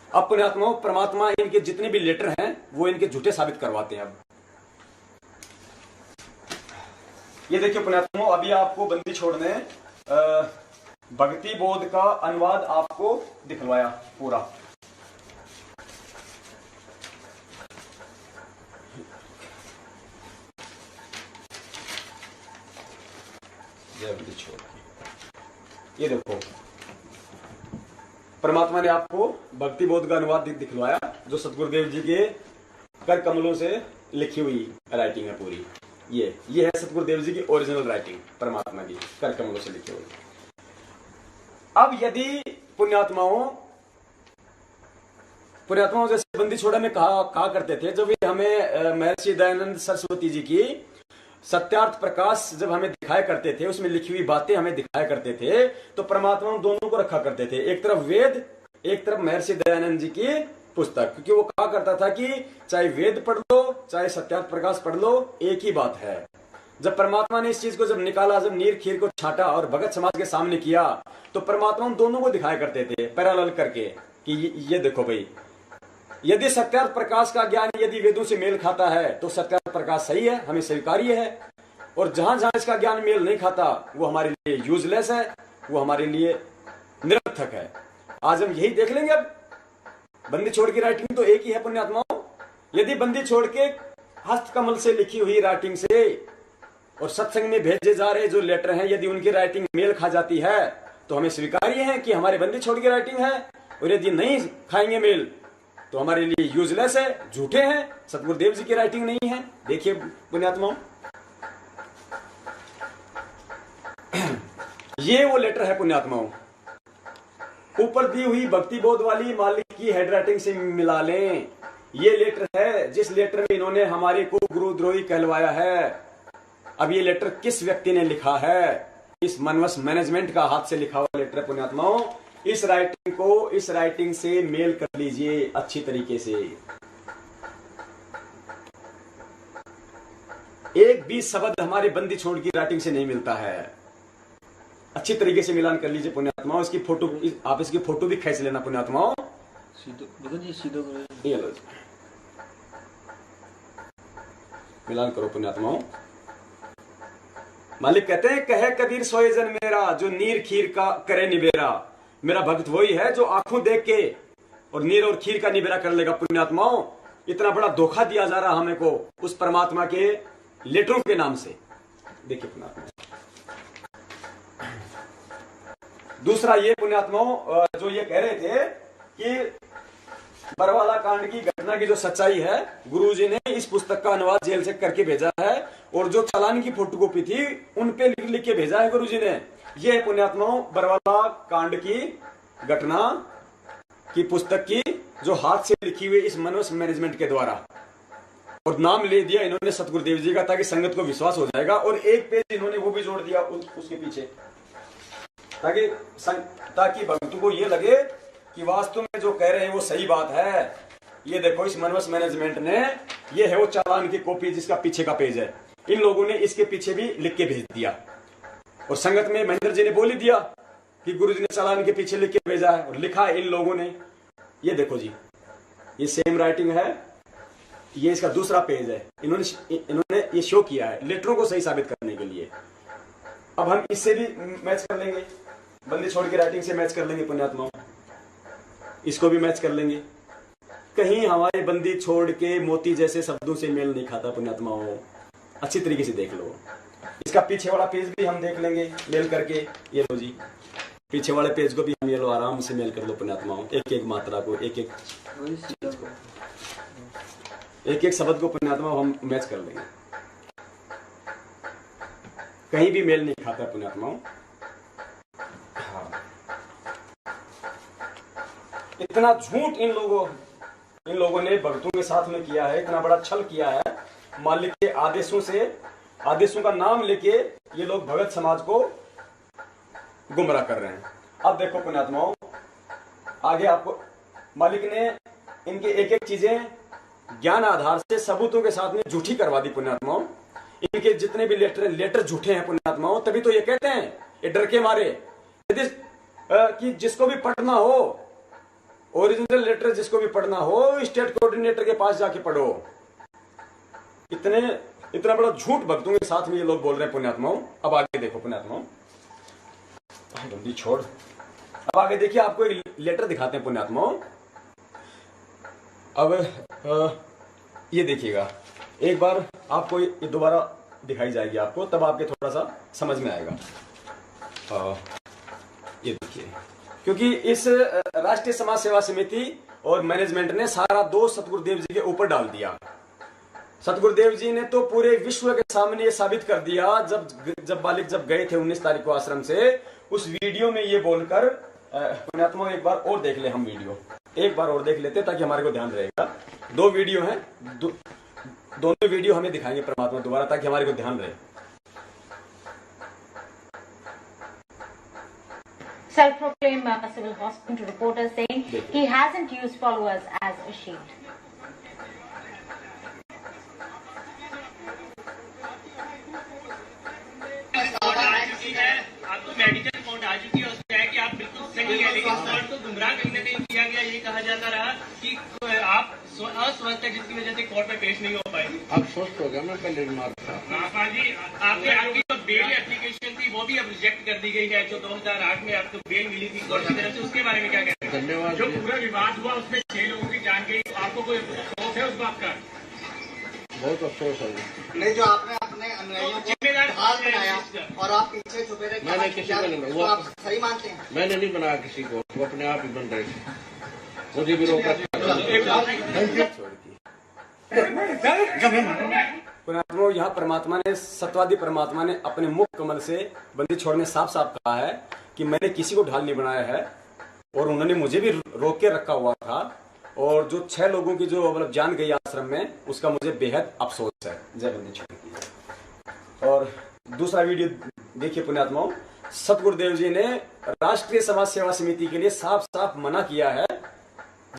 अब पुण्यात्माओं, परमात्मा इनके जितने भी लेटर हैं वो इनके झूठे साबित करवाते हैं। अब ये देखिए पुण्यात्माओं, अभी आपको बंदी छोड़ने भक्ति बोध का अनुवाद आपको दिखवाया पूरा। जय बंदी छोड़, ये देखो परमात्मा ने आपको भक्ति बोध का अनुवाद दिखवाया, जो सतगुरुदेव जी के कर कमलों से लिखी हुई राइटिंग है पूरी। ये है सतगुरुदेव जी की ओरिजिनल राइटिंग, परमात्मा की कर कमलों से लिखी हुई। अब यदि पुण्यात्माओं जैसे बंदी छोड़ा में कहा करते थे, जब ये हमें महर्षि दयानंद सरस्वती जी की सत्यार्थ प्रकाश जब हमें दिखाया करते थे, उसमें लिखी हुई बातें हमें दिखाया करते थे, तो परमात्मा दोनों को रखा करते थे, एक तरफ वेद, एक तरफ महर्षि दयानंद जी की पुस्तक। क्योंकि वो कहा करता था कि चाहे वेद पढ़ लो चाहे सत्यार्थ प्रकाश पढ़ लो, एक ही बात है। जब परमात्मा ने इस चीज को जब निकाला, जब नीर खीर को छाटा और भगत समाज के सामने किया, तो परमात्मा दोनों को दिखाया करते थे पैरेलल करके कि ये देखो भाई, यदि सत्यार्थ प्रकाश का ज्ञान यदि वेदों से मेल खाता है तो सत्यार्थ प्रकाश सही है, हमें स्वीकार्य है, और जहां जहां इसका ज्ञान मेल नहीं खाता वो हमारे लिए यूजलेस है, वो हमारे लिए निरर्थक है। आज हम यही देख लेंगे। अब बंदी छोड़ की राइटिंग तो एक ही है पुण्यात्माओं। यदि बंदी छोड़ के हस्तकमल से लिखी हुई राइटिंग से और सत्संग में भेजे जा रहे जो लेटर हैं, यदि उनकी राइटिंग मेल खा जाती है तो हमें स्वीकार्य है कि हमारे बंदी छोड़ की राइटिंग है, और यदि नहीं खाएंगे मेल तो हमारे लिए यूजलेस है, झूठे हैं, सतगुरुदेव जी की राइटिंग नहीं है। देखिए पुण्यात्माओं, ये वो लेटर है पुण्यात्माओं, ऊपर दी हुई भक्ति बोध वाली मालिक की हैंडराइटिंग से मिला लें। ये लेटर है जिस लेटर में इन्होंने हमारे को गुरुद्रोही कहलवाया है। अब ये लेटर किस व्यक्ति ने लिखा है? इस मनवस मैनेजमेंट का हाथ से लिखा हुआ लेटर है पुण्यात्माओं। इस राइटिंग को इस राइटिंग से मेल कर लीजिए अच्छी तरीके से। एक भी शब्द हमारे बंदी छोड़ की राइटिंग से नहीं मिलता है। अच्छी तरीके से मिलान कर लीजिए पुण्यात्माओं। इसकी फोटो, आप इसकी फोटो भी खींच लेना पुण्यात्माओं। मिलान करो पुण्यात्माओं। मालिक कहते हैं, कहे कबीर सोए जन मेरा, जो नीर खीर का करे निबेरा। मेरा भक्त वही है जो आंखों देख के और नीर और खीर का निबेरा कर लेगा पुण्यात्माओं। इतना बड़ा धोखा दिया जा रहा हमें को उस परमात्मा के लेटरों के नाम से। देखिए पुण्यात्मा, दूसरा ये पुण्यात्माओं जो ये कह रहे थे कि बरवाला कांड की घटना की जो सच्चाई है, गुरुजी ने इस पुस्तक का अनुवाद जेल से करके भेजा है, और जो चालान की फोटोकॉपी थी उन पे लिख के भेजा है गुरुजी ने। ये है पुण्यात्माओं बरवाला कांड की घटना की पुस्तक की जो हाथ से लिखी हुई इस मनोज मैनेजमेंट के द्वारा, और नाम ले दिया इन्होंने सतगुरुदेव जी का, ताकि संगत को विश्वास हो जाएगा। और एक पेज इन्होंने वो भी जोड़ दिया उसके पीछे, ताकि भक्तों को ये लगे कि वास्तव में जो कह रहे हैं वो सही बात है। ये देखो इस मनवस मैनेजमेंट ने, ये है वो चालान की कॉपी जिसका पीछे का पेज है, इन लोगों ने इसके पीछे भी लिख के भेज दिया। और संगत में महेंद्र जी ने बोल ही दिया कि गुरुजी ने चालान के पीछे लिख के भेजा है, और लिखा है इन लोगों ने। ये देखो जी, ये सेम राइटिंग है, ये इसका दूसरा पेज है। इन्होंने ये शो किया है लेटरों को सही साबित करने के लिए। अब हम इससे भी मैच कर लेंगे, बंदी छोड़ के राइटिंग से मैच कर लेंगे पुण्यात्माओं, इसको भी मैच कर लेंगे। कहीं हमारे बंदी छोड़ के मोती जैसे शब्दों से मेल नहीं खाता पुण्यात्माओं। अच्छी तरीके से देख लो। इसका पीछे वाला पेज भी हम देख लेंगे मेल करके। ये लो जी, पीछे वाले पेज को भी हम ये लो आराम से मेल कर लो पुण्यात्माओं। एक एक मात्रा को, एक एक शब्द को पुण्यात्माओं हम मैच कर लेंगे। कहीं भी मेल नहीं खाता पुण्यात्माओं। हाँ, इतना झूठ इन लोगों ने भक्तों के साथ में किया है, इतना बड़ा छल किया है। मालिक के आदेशों का नाम लेके ये लोग भगत समाज को गुमराह कर रहे हैं। अब देखो पुण्यात्माओं, आगे आपको मालिक ने इनके एक एक चीजें ज्ञान आधार से सबूतों के साथ में झूठी करवा दी पुण्यात्माओं। इनके जितने भी लेटर झूठे हैं पुण्यात्माओं। तभी तो ये कहते हैं, ये डर के मारे यदि कि जिसको भी पढ़ना हो, ओरिजिनल लेटर जिसको भी पढ़ना हो, स्टेट कोऑर्डिनेटर के पास जाके पढ़ो। इतना बड़ा झूठ भक्तों के साथ में ये लोग बोल रहे हैं पुण्यात्माओं। अब आगे देखो पुण्यात्माओं, जल्दी छोड़। अब आगे देखिए, आपको एक लेटर दिखाते हैं पुण्यात्माओं। अब ये देखिएगा, एक बार आपको ये दोबारा दिखाई जाएगी आपको, तब आपके थोड़ा सा समझ में आएगा। ये देखिए, क्योंकि इस राष्ट्रीय समाज सेवा समिति और मैनेजमेंट ने सारा दोष सतगुरुदेव जी के ऊपर डाल दिया। सतगुरुदेव जी ने तो पूरे विश्व के सामने ये साबित कर दिया, जब बालिक गए थे 19 तारीख को आश्रम से, उस वीडियो में ये बोलकर, पुण्यात्मा एक बार और देख ले, हम वीडियो एक बार और देख लेते ताकि हमारे को ध्यान रहेगा। 2 वीडियो हैं, दोनों वीडियो हमें दिखाएंगे परमात्मा दोबारा, ताकि हमारे को ध्यान रहे। Self-proclaimed civil hospital reporter saying he hasn't used followers as a shield. आपको मेडिकल रिपोर्ट आ चुकी है, उसमें है कि आप बिल्कुल सही है, लेकिन सवाल तो गुमराह कहीं न कहीं किया गया। ये कहा जाता रहा कि आप अस्वस्थ है, जिसकी वजह से कोर्ट में पेश नहीं हो पाए। आप स्वस्थ हो गया, मैं पहले बीमार था। हाँ जी, आपकी जो बेल एप्लीकेशन थी थी वो भी अब रिजेक्ट कर दी गई है। जो 2008 में आपको बेल मिली थी कोर्ट की तरफ से, उसके बारे में क्या कहते हैं? धन्यवाद। जो पूरा विवाद हुआ उसमें 6 लोगों की जान गई, आपको कोई अफसोस है उस बात का? बहुत अफसोस है। नहीं, जो आपने अपने अनुयायियों को जिम्मेदार हाल बनाया और आप पीछे छुपे रहे, मैंने किसी को नहीं, वो आप सही मानते हैं? मैंने नहीं बनाया किसी को, वो अपने आप ही बन रहे थे, मुझे भी रोका। पुण्यात्मा, यहाँ परमात्मा ने, सत्यवादी परमात्मा ने अपने मुख कमल से बंदी छोड़ में साफ साफ कहा है कि मैंने किसी को ढाल नहीं बनाया है और उन्होंने मुझे भी रोक के रखा हुआ था। और जो 6 लोगों की जो मतलब जान गई आश्रम में, उसका मुझे बेहद अफसोस है। जय बंदी छोड़ की। और दूसरा वीडियो देखिए पुण्यात्माओं, सतगुरुदेव जी ने राष्ट्रीय समाज सेवा समिति के लिए साफ साफ मना किया है,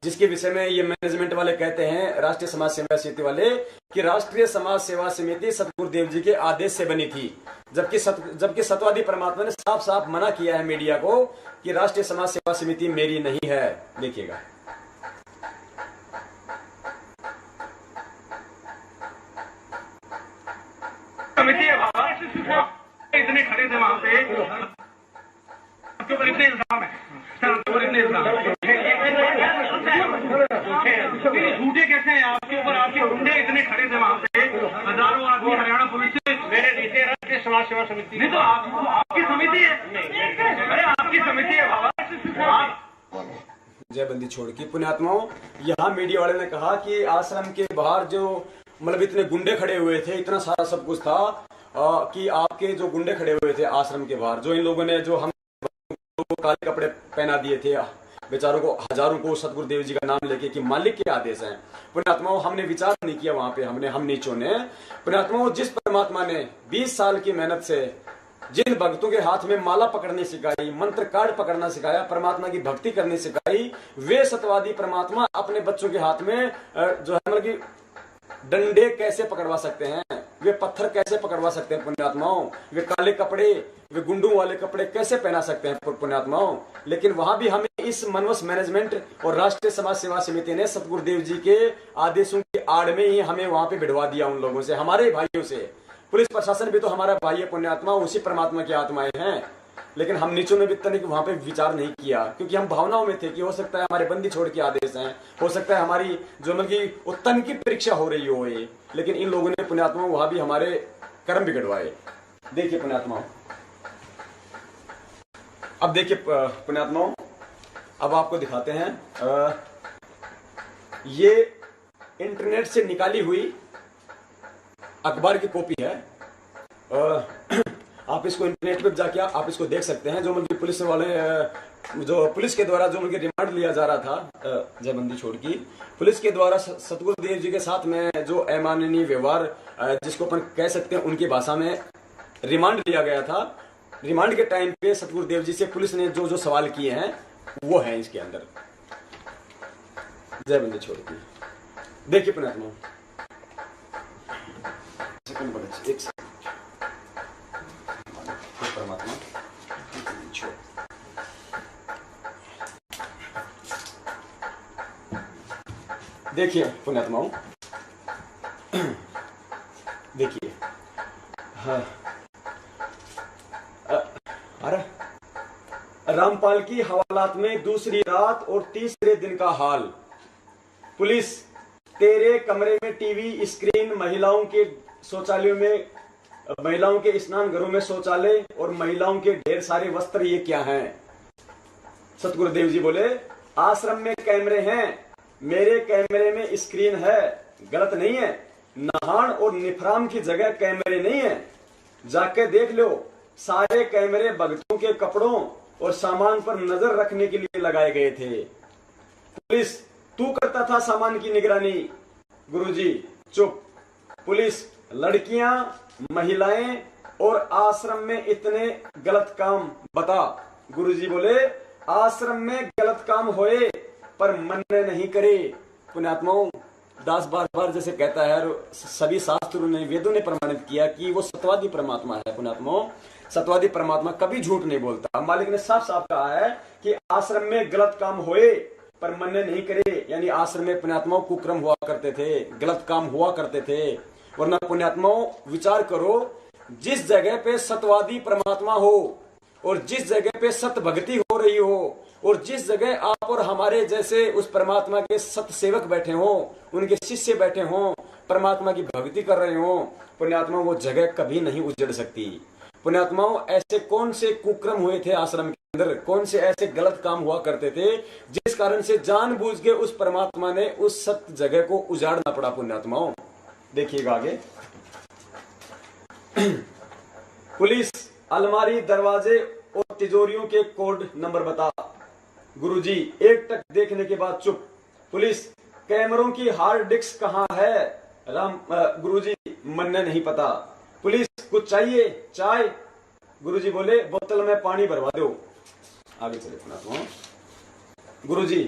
जिसके विषय में ये मैनेजमेंट वाले कहते हैं, राष्ट्रीय समाज सेवा समिति वाले, कि राष्ट्रीय समाज सेवा समिति सतगुरुदेव जी के आदेश से बनी थी, जबकि सत्यवादी परमात्मा ने साफ साफ मना किया है मीडिया को कि राष्ट्रीय समाज सेवा समिति मेरी नहीं है। देखिएगा। समिति है बाबा, इतने खड़े थे वहां पे, आपके ऊपर इतने इल्जाम है, आपके ऊपर इतने इल्जाम झूठे कैसे हैं आपके ऊपर? आपके गुंडे इतने खड़े थे वहां पे, हजारों आदमी हरियाणा पुलिस से। मेरे नीचे राष्ट्रीय समाज सेवा समिति नहीं, तो आपकी समिति है। अरे आपकी समिति है बाबा। जय बंदी छोड़ की। पुण्यात्माओं, यहाँ मीडिया वाले ने कहा कि आश्रम के बाहर जो मतलब इतने गुंडे खड़े हुए थे, इतना सारा सब कुछ था कि आपके जो गुंडे खड़े हुए थे आश्रम के बाहर, जो इन लोगों ने जो हम काले कपड़े पहना दिए थे बेचारों को, हजारों को, सतगुरुदेव जी का नाम लेके कि मालिक के आदेश हैं। पुण्यात्माओं, हमने विचार नहीं किया वहां पे, हम नीचों ने। पुण्यात्माओं, जिस परमात्मा ने 20 साल की मेहनत से जिन भक्तों के हाथ में माला पकड़ने सिखाई, मंत्र कार्ड पकड़ना सिखाया, परमात्मा की भक्ति करनी सिखाई, वे सत्यवादी परमात्मा अपने बच्चों के हाथ में जो है मतलब कि डंडे कैसे पकड़वा सकते हैं, वे पत्थर कैसे पकड़वा सकते हैं पुण्यात्माओं, वे काले कपड़े, वे गुंडों वाले कपड़े कैसे पहना सकते हैं पुण्यात्माओं। लेकिन वहां भी हमें इस मनवस मैनेजमेंट और राष्ट्रीय समाज सेवा समिति ने सतगुरुदेव जी के आदेशों की आड़ में ही हमें वहां पे भिड़वा दिया उन लोगों से, हमारे भाइयों से। पुलिस प्रशासन भी तो हमारा भाई है पुण्यात्मा, उसी परमात्मा की आत्माएं हैं। लेकिन हम नीचों में भी तनिक वहां पे विचार नहीं किया, क्योंकि हम भावनाओं में थे कि हो सकता है हमारे बंदी छोड़ के आदेश हैं, हो सकता है हमारी जो मतलब की उत्तन की परीक्षा हो रही हो ये। लेकिन इन लोगों ने पुण्यात्मा वहां भी हमारे कर्म बिगड़वाए। देखिए पुण्यात्मा, अब देखिए पुण्यात्माओं, अब आपको दिखाते हैं ये इंटरनेट से निकाली हुई अखबार की कॉपी है। आप इसको इंटरनेट पे जाके आप इसको देख सकते हैं। जो मतलब पुलिस वाले, जो पुलिस के द्वारा जो मतलब रिमांड लिया जा रहा था, जय बंदी छोड़ की, पुलिस के द्वारा सतगुरुदेव जी के साथ में जो अमानवीय व्यवहार, जिसको अपन कह सकते हैं उनकी भाषा में रिमांड लिया गया था। रिमांड के टाइम पे सतगुरुदेव जी से पुलिस ने जो जो सवाल किए हैं वो है इसके अंदर। जय बंदी छोड़ की। देखिए पुण्यात्मा, एक सेकंड, परमात्मा देखिए पुण्यात्माओं, देखिए। हाँ, अरे रामपाल की हवालात में दूसरी रात और तीसरे दिन का हाल। पुलिस, तेरे कमरे में टीवी स्क्रीन, महिलाओं के शौचालयों में, महिलाओं के स्नान घरों में शौचालय और महिलाओं के ढेर सारे वस्त्र, ये क्या हैं? सतगुरुदेव जी बोले, आश्रम में कैमरे हैं, मेरे कैमरे में स्क्रीन है, गलत नहीं है। नहान और निफराम की जगह कैमरे नहीं है, जाके देख लो। सारे कैमरे भक्तों के कपड़ों और सामान पर नजर रखने के लिए लगाए गए थे। पुलिस, तू करता था सामान की निगरानी। गुरुजी चुप। पुलिस, लड़कियां, महिलाएं और आश्रम में इतने गलत काम बता। गुरुजी बोले, आश्रम में गलत काम होए पर मन नहीं करे। पुण्यात्माओं, दास बार बार जैसे कहता है, सभी शास्त्रों ने, वेदों ने प्रमाणित किया कि वो सत्यवादी परमात्मा है। पुण्यात्माओं, सत्यवादी परमात्मा कभी झूठ नहीं बोलता। मालिक ने साफ साफ कहा है कि आश्रम में गलत काम होए पर मन नहीं करे, यानी आश्रम में पुण्यात्माओं कुक्रम हुआ करते थे, गलत काम हुआ करते थे। वरना पुण्यात्माओं विचार करो जिस जगह पे सतवादी परमात्मा हो और जिस जगह पे सत भक्ति हो रही हो और जिस जगह आप और हमारे जैसे उस परमात्मा के सत सेवक बैठे हो, उनके शिष्य बैठे हो, परमात्मा की भक्ति कर रहे हो, पुण्यात्मा वो जगह कभी नहीं उजड़ सकती। पुण्यात्माओं, ऐसे कौन से कुक्रम हुए थे आश्रम के अंदर, कौन से ऐसे गलत काम हुआ करते थे जिस कारण से जानबूझ के उस परमात्मा ने उस सत्य जगह को उजाड़ना पड़ा। पुण्यात्माओं देखिएगा आगे। पुलिस अलमारी, दरवाजे और तिजोरियों के कोड नंबर बता। गुरुजी एक टक देखने के बाद चुप। पुलिस कैमरों की हार्ड डिस्क कहाँ है? गुरुजी मन ने नहीं पता। पुलिस कुछ चाहिए? चाय? गुरुजी बोले बोतल में पानी भरवा दो। आगे चले पुण्यात्माओं। गुरुजी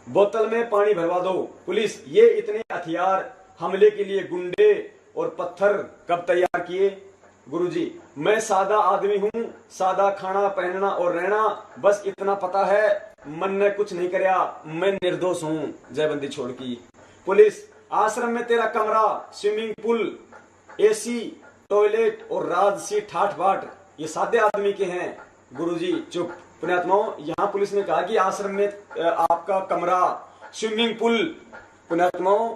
बोतल में पानी भरवा दो। पुलिस ये इतने हथियार हमले के लिए गुंडे और पत्थर कब तैयार किए? गुरुजी मैं सादा आदमी हूँ, सादा खाना पहनना और रहना, बस इतना पता है, मन ने कुछ नहीं कराया, मैं निर्दोष हूँ। जयबंदी छोड़ की। पुलिस आश्रम में तेरा कमरा, स्विमिंग पूल, एसी, टॉयलेट और राजसी ठाठ बाट ये सादे आदमी के हैं। गुरुजी चुप। पुण्यात्माओं यहाँ पुलिस ने कहा कि आश्रम में आपका कमरा, स्विमिंग पूल, पुण्यात्माओं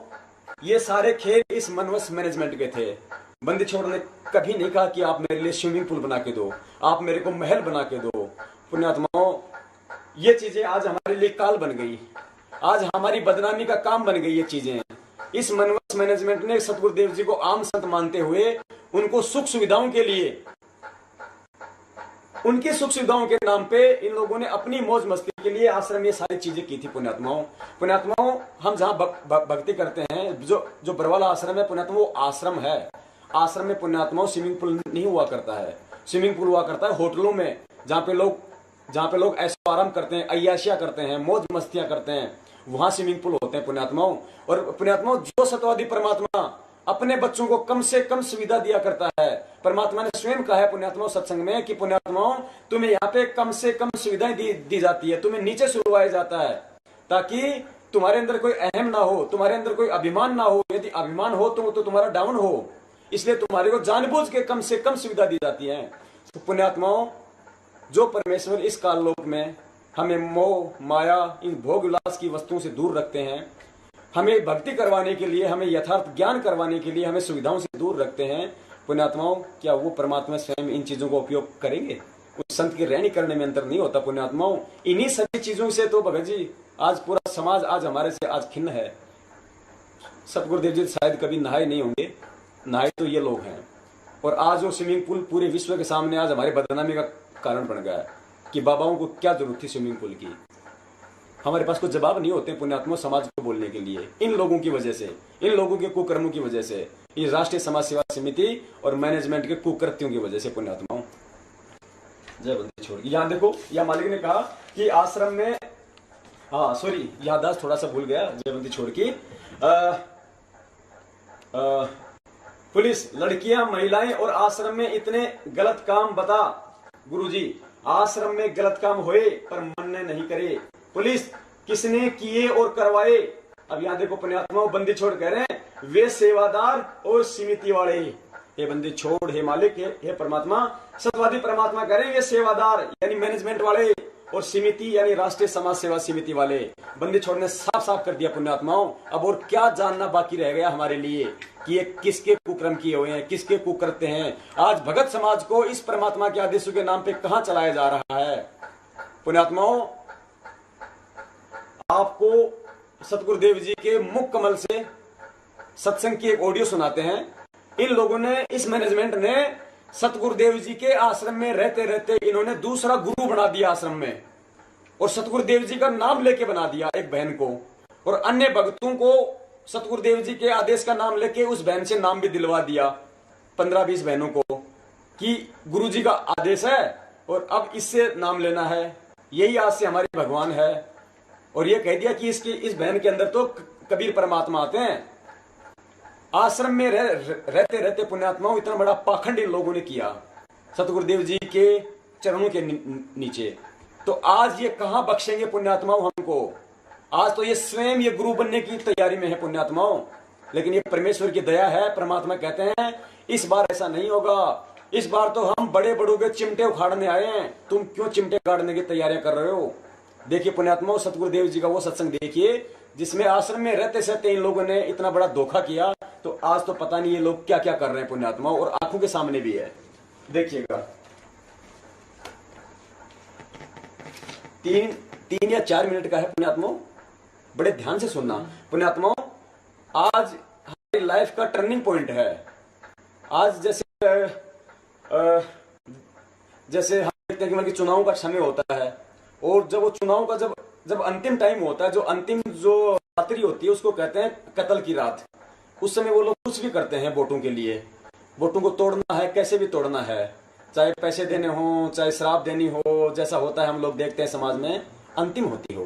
ये सारे खेल इस मनवस मैनेजमेंट के थे। बंदी छोड़ ने कभी नहीं कहा कि आप मेरे लिए स्विमिंग पूल बना के दो, आप मेरे को महल बना के दो। पुण्यात्माओं ये चीजें आज हमारे लिए काल बन गई, आज हमारी बदनामी का काम बन गई ये चीजें। इस मनवस मैनेजमेंट ने सतगुरुदेव जी को आम संत मानते हुए उनको सुख सुविधाओं के लिए, उनकी सुख सुविधाओं के नाम पे इन लोगों ने अपनी मौज मस्ती के लिए आश्रम ये सारी चीजें की थी। पुण्यात्माओं हम जहाँ भक्ति करते हैं, जो बरवाला आश्रम है पुण्यात्माओं वो आश्रम है। आश्रम में पुण्यात्माओं स्विमिंग पूल नहीं हुआ करता है। स्विमिंग पूल हुआ करता है होटलों में, जहाँ पे लोग ऐशो आराम करते हैं, अय्याशियां करते हैं, मौज मस्तियां करते हैं, वहां स्विमिंग पूल होते हैं पुण्यात्माओं। और पुण्यात्माओं जो सतवादी परमात्मा अपने बच्चों को कम से कम सुविधा दिया करता है, परमात्मा ने स्वयं कहा है पुण्यात्माओं सत्संग में कि पुण्यात्माओं तुम्हें यहाँ पे कम से कम सुविधाएं दी जाती है, तुम्हें नीचे सुलवाया जाता है ताकि तुम्हारे अंदर कोई अहम ना हो, तुम्हारे अंदर कोई अभिमान ना हो। यदि अभिमान हो तो तुम्हारा डाउन हो, इसलिए तुम्हारे को जानबूझ के कम से कम सुविधा दी जाती है। तो पुण्यात्माओं जो परमेश्वर इस काल लोक में हमें मोह माया इन भोग विलास की वस्तुओं से दूर रखते हैं, हमें भक्ति करवाने के लिए, हमें यथार्थ ज्ञान करवाने के लिए हमें सुविधाओं से दूर रखते हैं, पुण्यात्माओं क्या वो परमात्मा स्वयं इन चीजों को उपयोग करेंगे? उस संत के रहने करने में अंतर नहीं होता पुण्यात्माओं। इन्हीं सभी चीजों से तो भगत जी आज पूरा समाज आज हमारे से आज खिन्न है। सतगुरुदेव जी शायद कभी नहाए नहीं होंगे, नहाए तो ये लोग हैं। और आज वो स्विमिंग पूल पूरे विश्व के सामने आज हमारे बदनामी का कारण बन गया है कि बाबाओं को क्या जरूरत थी स्विमिंग पूल की। हमारे पास कोई जवाब नहीं होते पुण्यात्मा समाज को बोलने के लिए। इन लोगों की वजह से, इन लोगों के कुकर्मों की वजह से, ये राष्ट्रीय समाज सेवा समिति और मैनेजमेंट के कुकृत्यों की वजह से पुण्यात्माओं। जय बंदी छोड़। यहाँ देखो, यहाँ मालिक ने कहा कि आश्रम में, हाँ सॉरी याददाश्त थोड़ा सा भूल गया, जय बंदी छोड़ की। पुलिस लड़कियां महिलाएं और आश्रम में इतने गलत काम बता। गुरुजी आश्रम में गलत काम हुए पर मन ने नहीं करे। पुलिस किसने किए और करवाए? अब यहाँ देखो पुण्यात्माओं बंदी छोड़ कह रहे हैं वे सेवादार और समिति वाले। हे बंदी छोड़, हे मालिक, हे परमात्मा, सतवादी परमात्मा कह रहे हैं ये सेवादार यानी मैनेजमेंट वाले और समिति यानी राष्ट्रीय समाज सेवा समिति वाले। बंदी छोड़ ने साफ साफ कर दिया पुण्यात्माओं। अब और क्या जानना बाकी रह गया हमारे लिए कि ये किसके कुकर्म किए हुए हैं, किसके कुकृत्य हैं। आज भगत समाज को इस परमात्मा के आदेशों के नाम पे कहां चलाया जा रहा है? पुण्यात्माओं आपको सतगुरुदेव जी के मुख कमल से सत्संग की एक ऑडियो सुनाते हैं। इन लोगों ने, इस मैनेजमेंट ने सतगुरुदेव जी के आश्रम में रहते रहते इन्होंने दूसरा गुरु बना दिया आश्रम में, और सतगुरुदेव जी का नाम लेके बना दिया एक बहन को, और अन्य भक्तों को सतगुरुदेव जी के आदेश का नाम लेके उस बहन से नाम भी दिलवा दिया, 15-20 बहनों को, कि गुरु जी का आदेश है और अब इससे नाम लेना है, यही आज से हमारे भगवान है। और ये कह दिया कि इस बहन के अंदर तो कबीर परमात्मा आते हैं। आश्रम में रहते रहते पुण्यात्माओं इतना बड़ा पाखंड इन लोगों ने किया सतगुरुदेव जी के चरणों के नीचे। तो आज ये कहां बख्शेंगे पुण्यात्माओं हमको? आज तो ये स्वयं ये गुरु बनने की तैयारी में है पुण्यात्माओं। लेकिन ये परमेश्वर की दया है। परमात्मा कहते हैं इस बार ऐसा नहीं होगा, इस बार तो हम बड़े बड़ों के चिमटे उखाड़ने आए हैं, तुम क्यों चिमटे उखाड़ने की तैयारियां कर रहे हो? देखिए पुण्यात्मा, सतगुरुदेव जी का वो सत्संग देखिए जिसमें आश्रम में रहते सहते इन लोगों ने इतना बड़ा धोखा किया, तो आज तो पता नहीं ये लोग क्या क्या कर रहे हैं पुण्यात्मा, और आंखों के सामने भी है। देखिएगा, 3 या 4 मिनट का है पुण्यात्मा, बड़े ध्यान से सुनना पुण्यात्मा। आज हमारी लाइफ का टर्निंग पॉइंट है। आज जैसे हम देखते हैं कि चुनाव का समय होता है, और जब वो चुनाव का जब अंतिम टाइम होता है, जो अंतिम जो रात्रि होती है उसको कहते हैं कत्ल की रात। उस समय वो लोग कुछ भी करते हैं वोटों के लिए। वोटों को तोड़ना है, कैसे भी तोड़ना है, चाहे पैसे देने हो, चाहे शराब देनी हो, जैसा होता है हम लोग देखते हैं समाज में, अंतिम होती हो।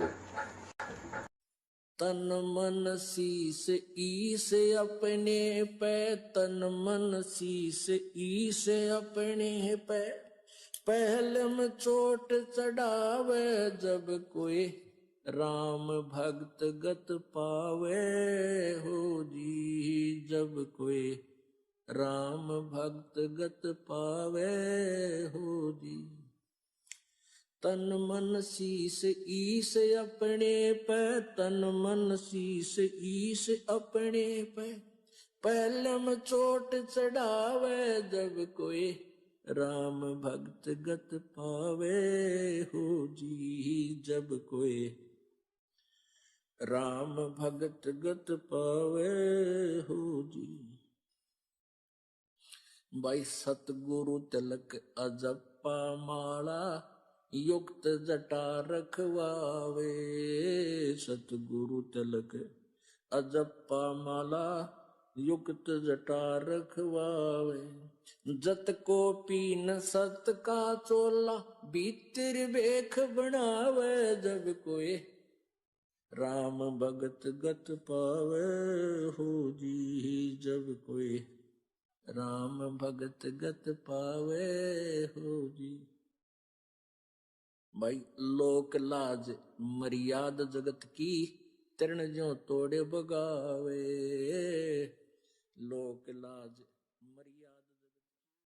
तन मन शीस ईस अपने पे, तन मन शीस ईस अपने पे, पहले में चोट चढ़ावे जब कोई राम भक्त गत पावे हो जी, जब कोई राम भक्त गत पावे हो जी। तन मन शीस ईस अपने पे, तन मन शीस ईस अपने पे, पहले में चोट चढ़ावे जब कोई राम भक्त गत पावे हो जी, जब कोई राम भक्त गत पावे हो जी। भाई सतगुरु तिलक अजप्पा माला, युक्त जटा रखवावे, सतगुरु तिलक अजप्पा माला, युक्त जटा रखवावे। जत को पीन सत का चोला, भीतर बेख बनावे जब कोई राम भगत गत पावे हो जी, जब कोई राम भगत गत पावे हो जी। भाई लोक लाज मर्याद जगत की, तृण ज्यों तोड़े बगावे, लोक लाज मर्याद।